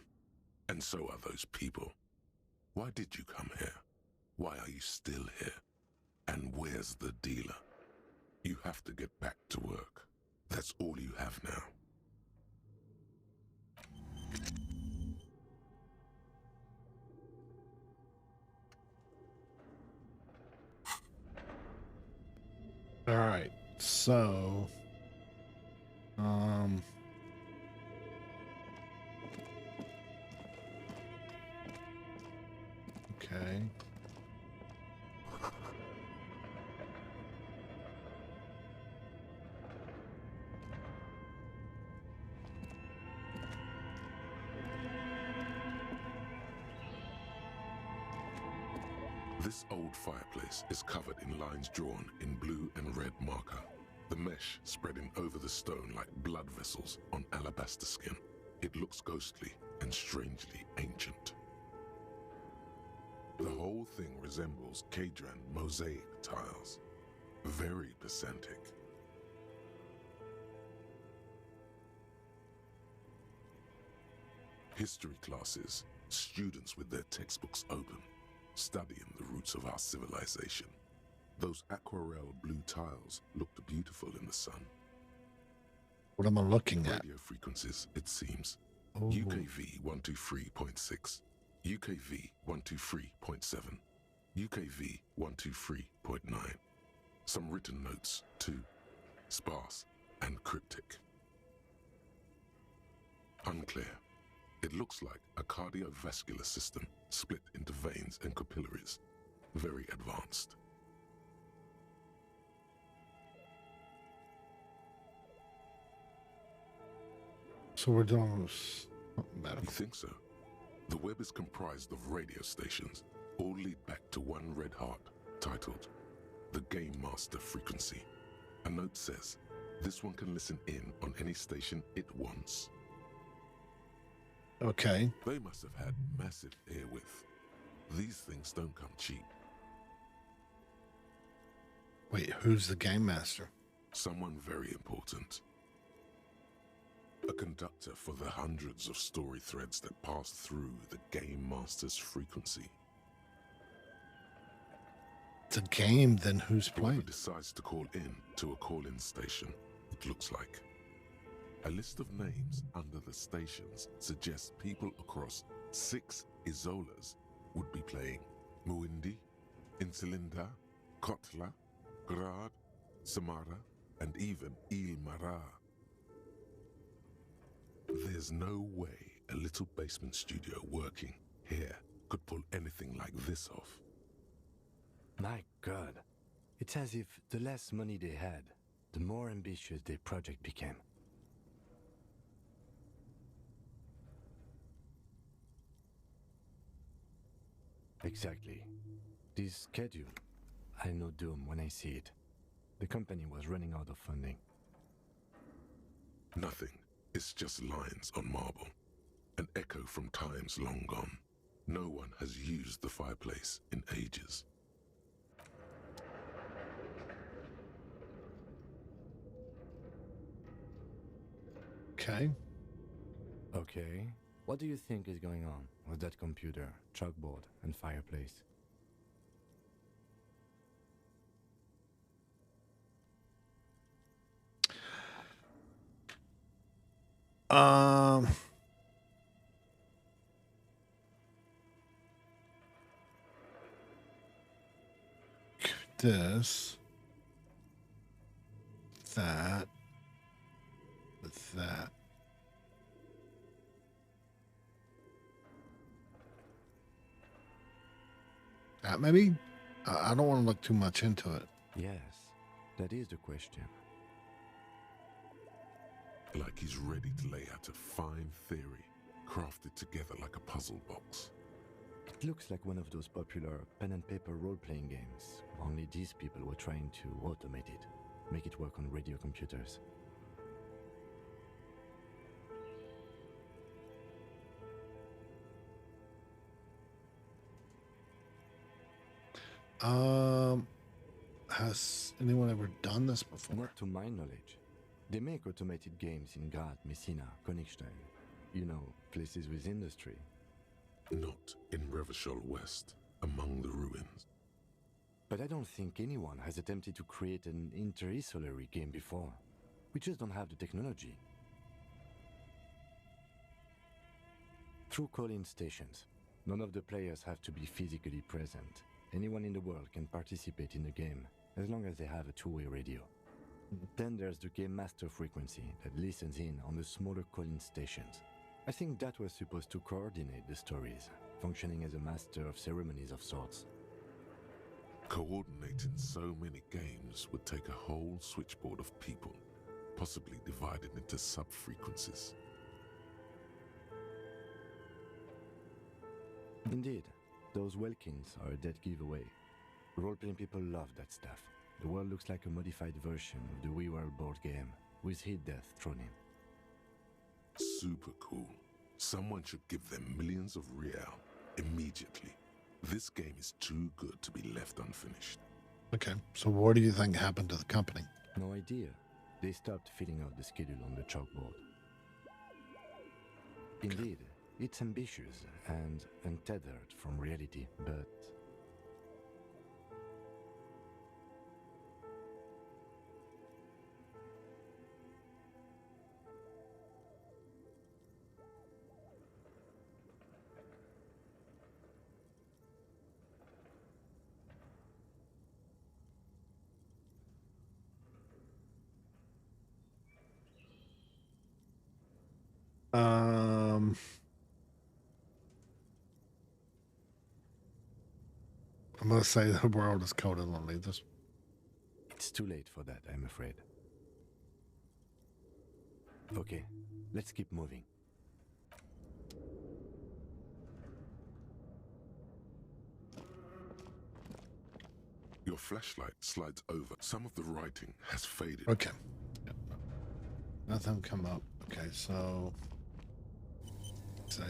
Speaker 4: And so are those people. Why did you come here? Why are you still here? And where's the dealer? You have to get back to work. That's all you have now.
Speaker 2: All right, so, okay.
Speaker 4: This old fireplace is covered in lines drawn in blue and red marker, the mesh spreading over the stone like blood vessels on alabaster skin. It looks ghostly and strangely ancient. The whole thing resembles Kadran mosaic tiles, very pesantic. History classes, students with their textbooks open, studying the roots of our civilization. Those aquarelle blue tiles looked beautiful in the sun.
Speaker 2: What am I looking at?
Speaker 4: Radio frequencies, it seems.
Speaker 2: Oh.
Speaker 4: UKV 123.6, UKV 123.7, UKV 123.9. Some written notes, too. Sparse and cryptic. Unclear. It looks like a cardiovascular system split into veins and capillaries. Very advanced.
Speaker 2: So we're doing something better.
Speaker 4: You think so? The web is comprised of radio stations, all lead back to one red heart, titled the Game Master Frequency. A note says, this one can listen in on any station it wants.
Speaker 2: Okay.
Speaker 4: They must have had massive airwidth. These things don't come cheap.
Speaker 2: Wait, who's the game master?
Speaker 4: Someone very important. A conductor for the hundreds of story threads that pass through the Game Master's frequency.
Speaker 2: It's a game, then who's
Speaker 4: Whoever
Speaker 2: playing?
Speaker 4: decides to call in to a call-in station, it looks like. A list of names under the stations suggests people across 6 Isolas would be playing Muindi, Insulinda, Kotla, Grad, Samara, and even Il Mara. There's no way a little basement studio working here could pull anything like this off.
Speaker 5: My God. It's as if the less money they had, the more ambitious their project became. Exactly. This schedule, I know doom when I see it. The company was running out of funding.
Speaker 4: Nothing. It's just lines on marble. An echo from times long gone. No one has used the fireplace in ages.
Speaker 2: Okay.
Speaker 5: Okay. What do you think is going on with that computer, chalkboard, and fireplace?
Speaker 2: Um. This. That. With that. Maybe? I don't want to look too much into it.
Speaker 5: Yes, that is the question.
Speaker 4: Like he's ready to lay out a fine theory, crafted together like a puzzle box.
Speaker 5: It looks like one of those popular pen and paper role-playing games, only these people were trying to automate it, make it work on radio computers.
Speaker 2: Has anyone ever done this before?
Speaker 5: Not to my knowledge. They make automated games in Grad, Messina, Königstein. You know, places with industry.
Speaker 4: Not in Revachol West, among the ruins.
Speaker 5: But I don't think anyone has attempted to create an inter-isolary game before. We just don't have the technology. Through call-in stations, none of the players have to be physically present. Anyone in the world can participate in the game, as long as they have a two-way radio. Then there's the Game Master frequency that listens in on the smaller call-in stations. I think that was supposed to coordinate the stories, functioning as a master of ceremonies of sorts.
Speaker 4: Coordinating so many games would take a whole switchboard of people, possibly divided into sub-frequencies.
Speaker 5: Indeed, those Welkins are a dead giveaway. Role-playing people love that stuff. The world looks like a modified version of the We World board game, with hit death thrown in.
Speaker 4: Super cool. Someone should give them millions of real immediately. This game is too good to be left unfinished.
Speaker 2: Okay, so what do you think happened to the company?
Speaker 5: No idea. They stopped filling out the schedule on the chalkboard. Indeed, it's ambitious and untethered from reality, but
Speaker 2: I'm gonna say the world is coded on this.
Speaker 5: It's too late for that, I'm afraid. Okay, let's keep moving.
Speaker 4: Your flashlight slides over. Some of the writing has faded.
Speaker 2: Okay. Nothing come up. Okay, so say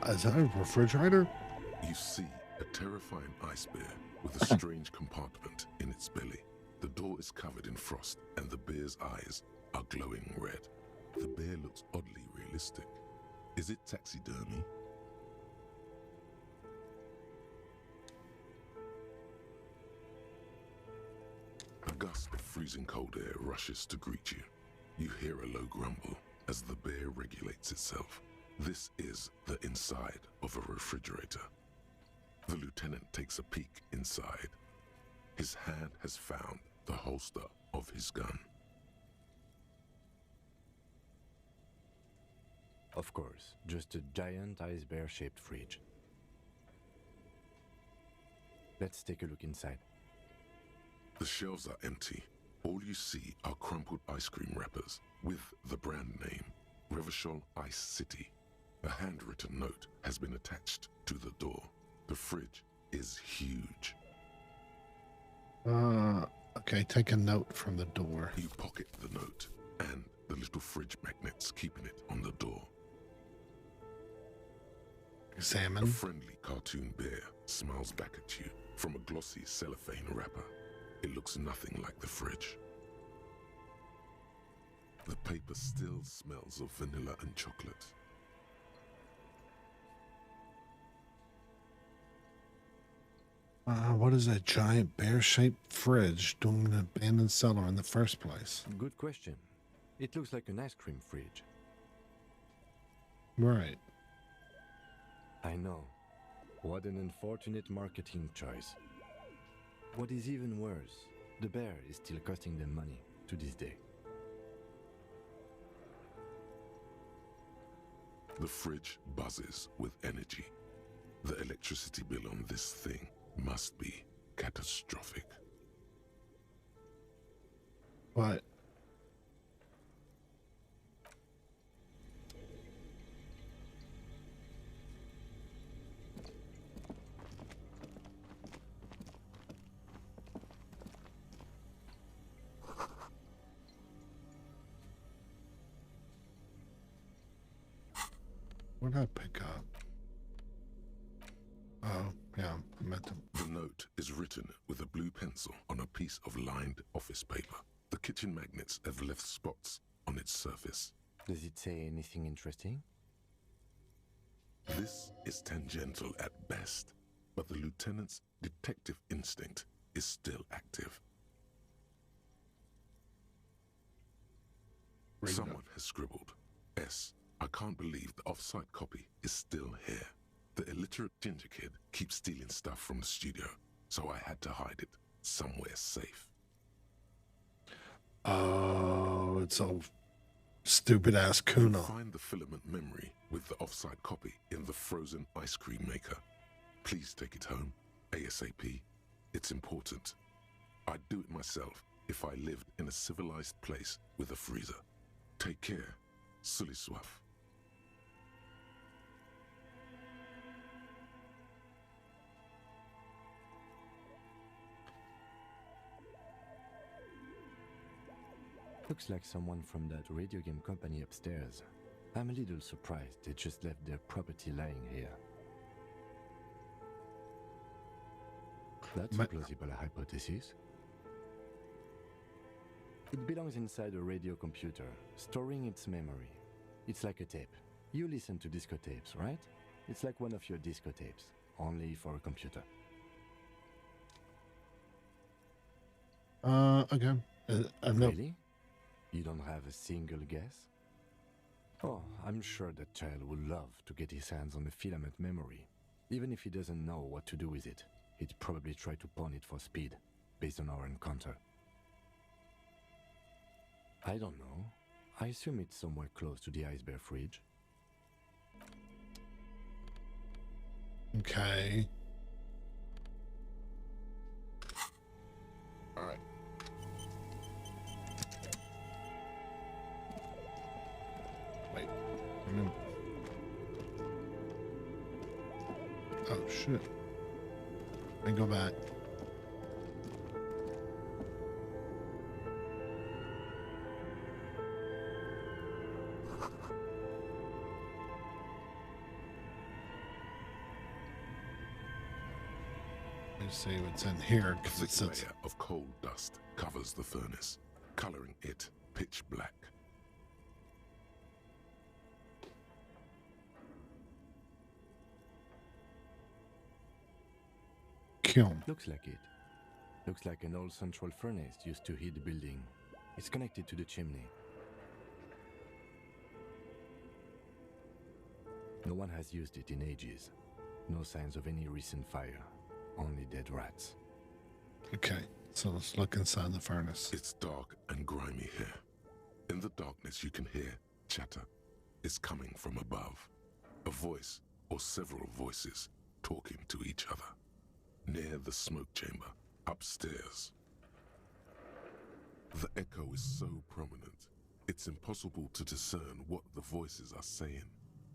Speaker 2: is that a refrigerator?
Speaker 4: You see a terrifying ice bear with a strange compartment in its belly. The door is covered in frost, and the bear's eyes are glowing red. The bear looks oddly realistic. Is it taxidermy? A gust of freezing cold air rushes to greet you. You hear a low grumble as the bear regulates itself. This is the inside of a refrigerator. The lieutenant takes a peek inside. His hand has found the holster of his gun.
Speaker 5: Of course, just a giant ice bear-shaped fridge. Let's take a look inside.
Speaker 4: The shelves are empty. All you see are crumpled ice cream wrappers with the brand name, Revachol Ice City. A handwritten note has been attached to the door. The fridge is huge.
Speaker 2: Okay, take a note from the door.
Speaker 4: You pocket the note and the little fridge magnets keeping it on the door. A
Speaker 2: Examine.
Speaker 4: friendly cartoon bear smiles back at you from a glossy cellophane wrapper. It looks nothing like the fridge. The paper still smells of vanilla and chocolate.
Speaker 2: What is a giant bear-shaped fridge doing in an abandoned cellar in the first place?
Speaker 5: Good question. It looks like an ice cream fridge.
Speaker 2: Right.
Speaker 5: I know. What an unfortunate marketing choice. What is even worse, the bear is still costing them money to this day.
Speaker 4: The fridge buzzes with energy. The electricity bill on this thing must be catastrophic.
Speaker 2: What? What did I pick up? Oh, yeah, I met them.
Speaker 4: The note is written with a blue pencil on a piece of lined office paper. The kitchen magnets have left spots on its surface.
Speaker 5: Does it say anything interesting?
Speaker 4: This is tangential at best, but the lieutenant's detective instinct is still active. Someone has scribbled, S. I can't believe the off-site copy is still here. The illiterate ginger kid keeps stealing stuff from the studio, so I had to hide it somewhere safe.
Speaker 2: Oh, it's a stupid-ass Kuna.
Speaker 4: Find the filament memory with the off-site copy in the frozen ice cream maker. Please take it home, ASAP. It's important. I'd do it myself if I lived in a civilized place with a freezer. Take care, Suliswaf.
Speaker 5: Looks like someone from that radio game company upstairs. I'm a little surprised they just left their property lying here. That's a plausible hypothesis. It belongs inside a radio computer, storing its memory. It's like a tape. You listen to disco tapes, right? It's like one of your disco tapes, only for a computer.
Speaker 2: Okay. No.
Speaker 5: Really? You don't have a single guess? Oh, I'm sure that child would love to get his hands on a filament memory. Even if he doesn't know what to do with it, he'd probably try to pawn it for speed, based on our encounter. I don't know. I assume it's somewhere close to the Ice Bear fridge.
Speaker 2: Okay. All right. Wait. Oh, shit. And go back. Let's see what's in here.
Speaker 4: A thick layer of coal dust covers the furnace, coloring it pitch black.
Speaker 2: Kiln.
Speaker 5: Looks like it. Looks like an old central furnace used to heat the building. It's connected to the chimney. No one has used it in ages. No signs of any recent fire. Only dead rats.
Speaker 2: Okay, so let's look inside the furnace.
Speaker 4: It's dark and grimy here. In the darkness you can hear chatter. It's coming from above. A voice or several voices talking to each other. Near the smoke chamber, upstairs. The echo is so prominent, it's impossible to discern what the voices are saying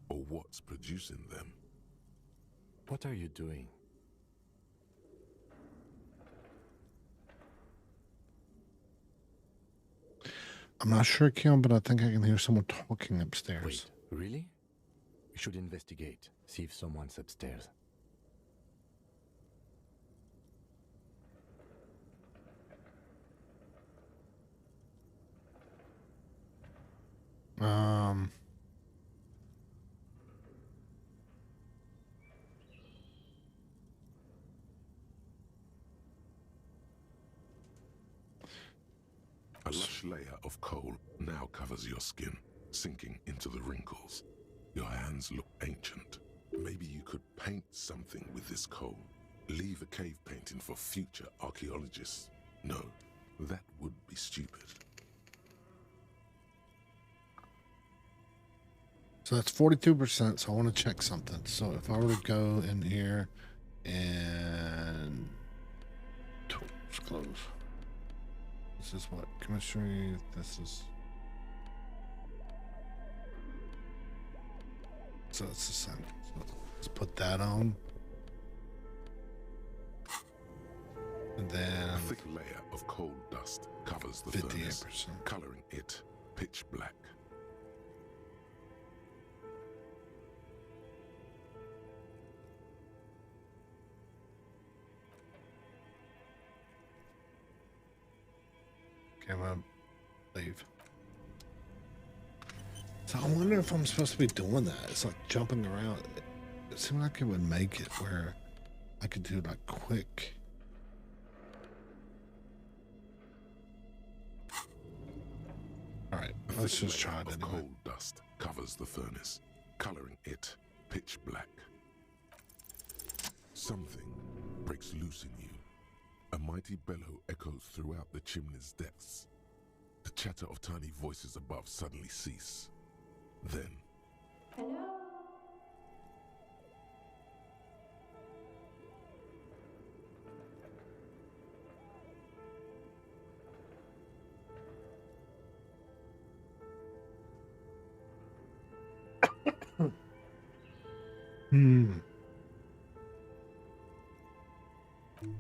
Speaker 4: or what's producing them.
Speaker 5: What are you doing?
Speaker 2: I'm not sure, Kiln, but I think I can hear someone talking upstairs.
Speaker 5: Wait, really? We should investigate, see if someone's upstairs.
Speaker 4: A lush layer of coal now covers your skin, sinking into the wrinkles. Your hands look ancient. Maybe you could paint something with this coal. Leave a cave painting for future archaeologists. No, that would be stupid.
Speaker 2: So that's 42%, so I want to check something. So if I were to go in here and tools, close. This is what? Chemistry, this is... So it's the same. So let's put that on. And then...
Speaker 4: A thick layer of coal dust covers the
Speaker 2: 58%.
Speaker 4: furnace, coloring it pitch black.
Speaker 2: Okay, I'm gonna leave. So I wonder if I'm supposed to be doing that. It's like jumping around. It seemed like it would make it where I could do like quick. All right, let's just try it anyway.
Speaker 4: Coal dust covers the furnace, coloring it pitch black. Something breaks loose in you. A mighty bellow echoes throughout the chimney's depths. The chatter of tiny voices above suddenly cease. Then...
Speaker 9: Hello?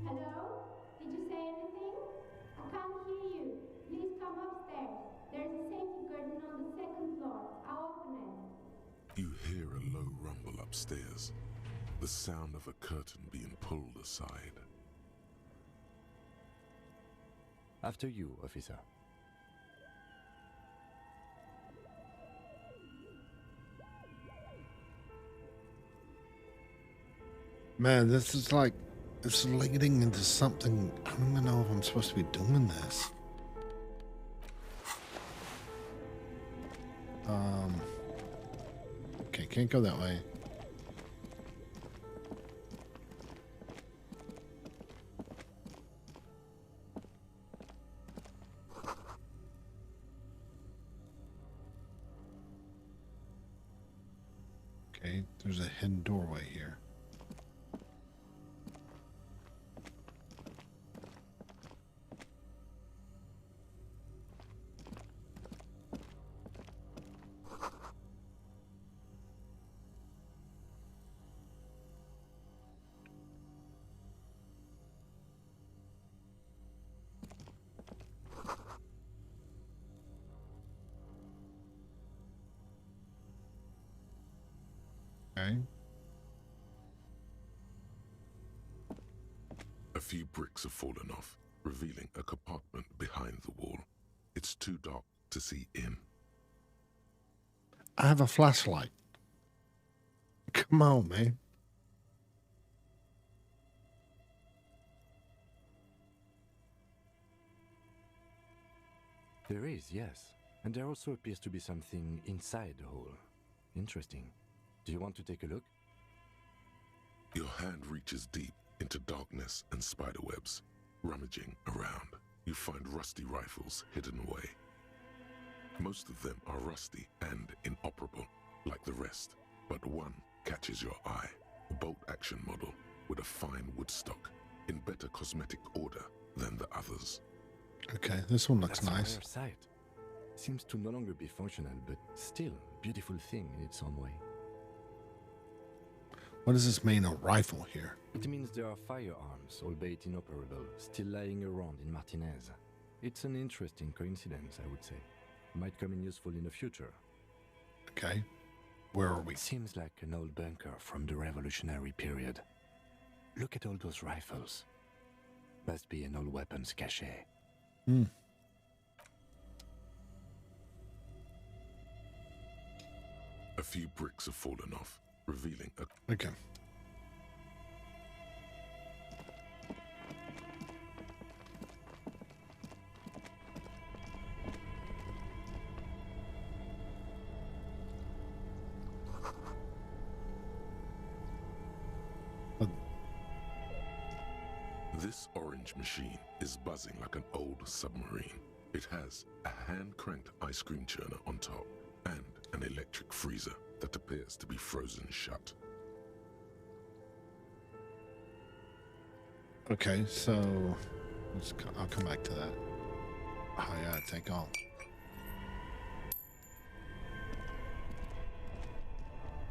Speaker 9: Hello? Did you say anything? I can't hear you. Please come upstairs.
Speaker 4: upstairs, the sound of a curtain being pulled aside.
Speaker 5: After you, officer.
Speaker 2: Man, this is like, it's leading into something. I don't even know if I'm supposed to be doing this. Okay, can't go that way. Okay, there's a hidden doorway here. Okay.
Speaker 4: A few bricks have fallen off, revealing a compartment behind the wall. It's too dark to see in.
Speaker 2: I have a flashlight. Come on, man.
Speaker 5: There is, yes. And there also appears to be something inside the hole. Interesting. Do you want to take a look?
Speaker 4: Your hand reaches deep into darkness and spiderwebs. Rummaging around, you find rusty rifles hidden away. Most of them are rusty and inoperable, like the rest, but one catches your eye. A bolt-action model with a fine wood stock, in better cosmetic order than the others.
Speaker 2: Okay, this one looks
Speaker 5: That's
Speaker 2: nice.
Speaker 5: a rare sight. Seems to no longer be functional, but still beautiful thing in its own way.
Speaker 2: What does this mean, a rifle here?
Speaker 5: It means there are firearms, albeit inoperable, still lying around in Martinez. It's an interesting coincidence, I would say. Might come in useful in the future.
Speaker 2: Okay, where are we?
Speaker 5: Seems like an old bunker from the revolutionary period. Look at all those rifles. Must be an old weapons cache.
Speaker 2: Hmm.
Speaker 4: A few bricks have fallen off, revealing a...
Speaker 2: Okay.
Speaker 4: This orange machine is buzzing like an old submarine. It has a hand-cranked ice cream churner on top and an electric freezer that appears to be frozen shut.
Speaker 2: Okay, so I'll come back to that. Oh yeah, take off.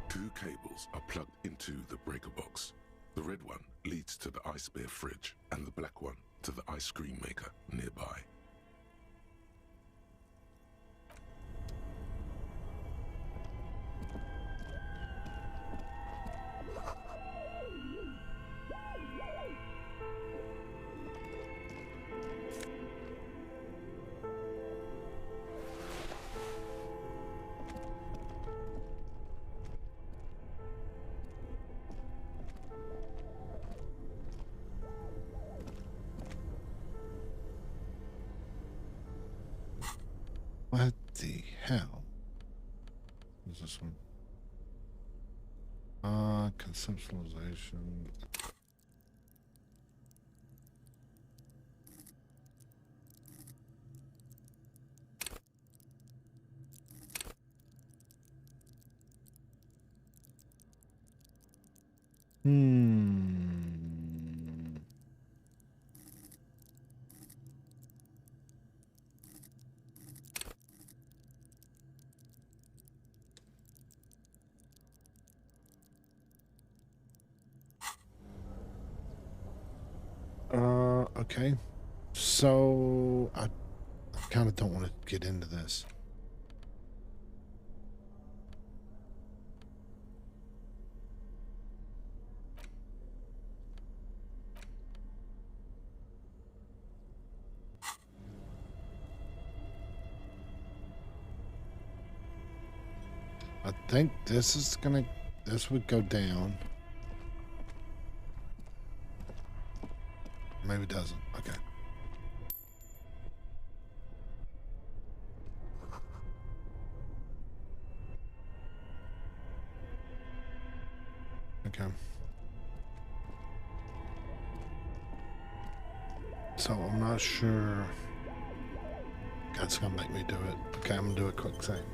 Speaker 4: Two cables are plugged into the breaker box. The red one leads to the ice bear fridge and the black one to the ice cream maker nearby.
Speaker 2: What the hell? What's this one? Conceptualization. Okay. So I kind of don't want to get into this. I think this would go down. Maybe it doesn't. Okay. Okay. So I'm not sure. That's gonna make me do it. Okay, I'm gonna do a quick save.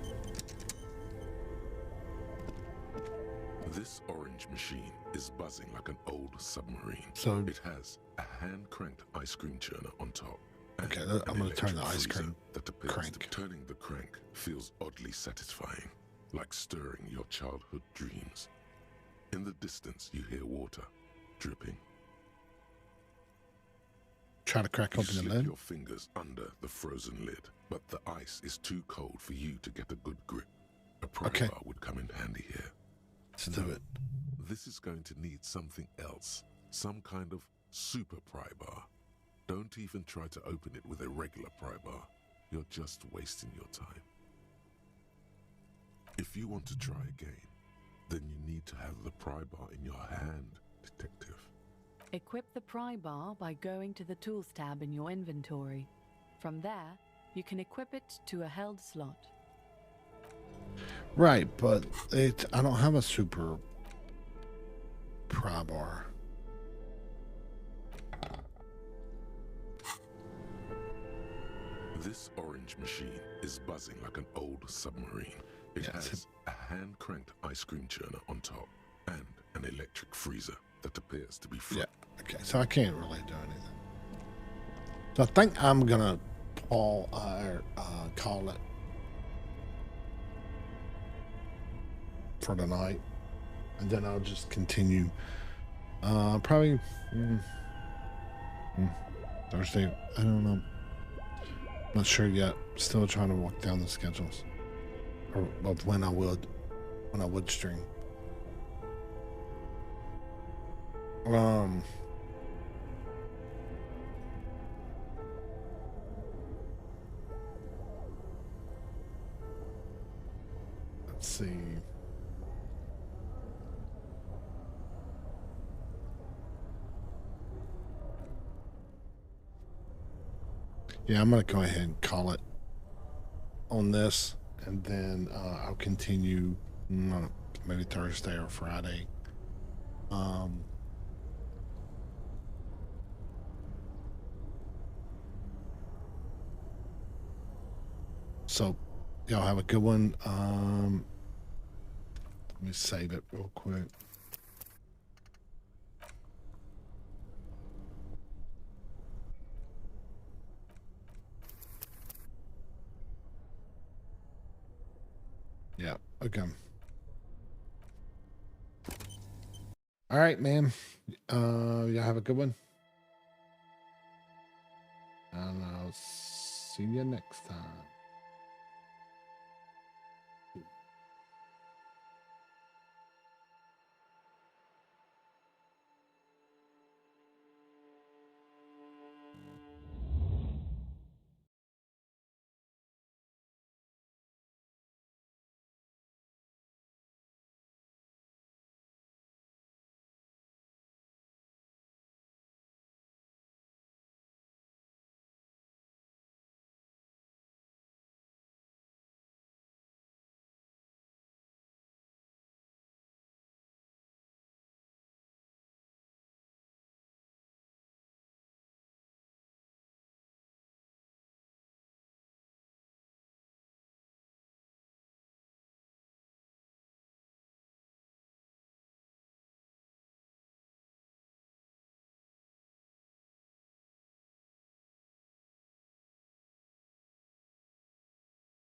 Speaker 4: This orange machine is buzzing like an old submarine.
Speaker 2: So
Speaker 4: it has a hand-cranked ice cream churner on top.
Speaker 2: Okay, I'm gonna turn the ice cream crank.
Speaker 4: Turning the crank feels oddly satisfying, like stirring your childhood dreams. In the distance, you hear water dripping.
Speaker 2: Try to crack open the
Speaker 4: slip
Speaker 2: lid.
Speaker 4: your fingers under the frozen lid, but the ice is too cold for you to get a good grip. A pry bar would come in handy here.
Speaker 2: Let's do it.
Speaker 4: This is going to need something else, some kind of super pry bar. Don't even try to open it with a regular pry bar. You're just wasting your time. If you want to try again, then you need to have the pry bar in your hand, detective.
Speaker 8: Equip the pry bar by going to the Tools tab in your inventory. From there, you can equip it to a held slot.
Speaker 2: Right, but I don't have a super pry bar.
Speaker 4: This orange machine is buzzing like an old submarine. It has a hand-cranked ice cream churner on top and an electric freezer that appears to be free.
Speaker 2: Yeah, okay, so I can't really do anything. So I think I'm gonna call it for tonight, and then I'll just continue. Probably Thursday. I don't know. Not sure yet. Still trying to walk down the schedules of when I would stream. Let's see. Yeah, I'm going to go ahead and call it on this, and then I'll continue maybe Thursday or Friday. So y'all have a good one. Let me save it real quick. Yeah, okay. All right, man. Y'all have a good one. And I'll see you next time.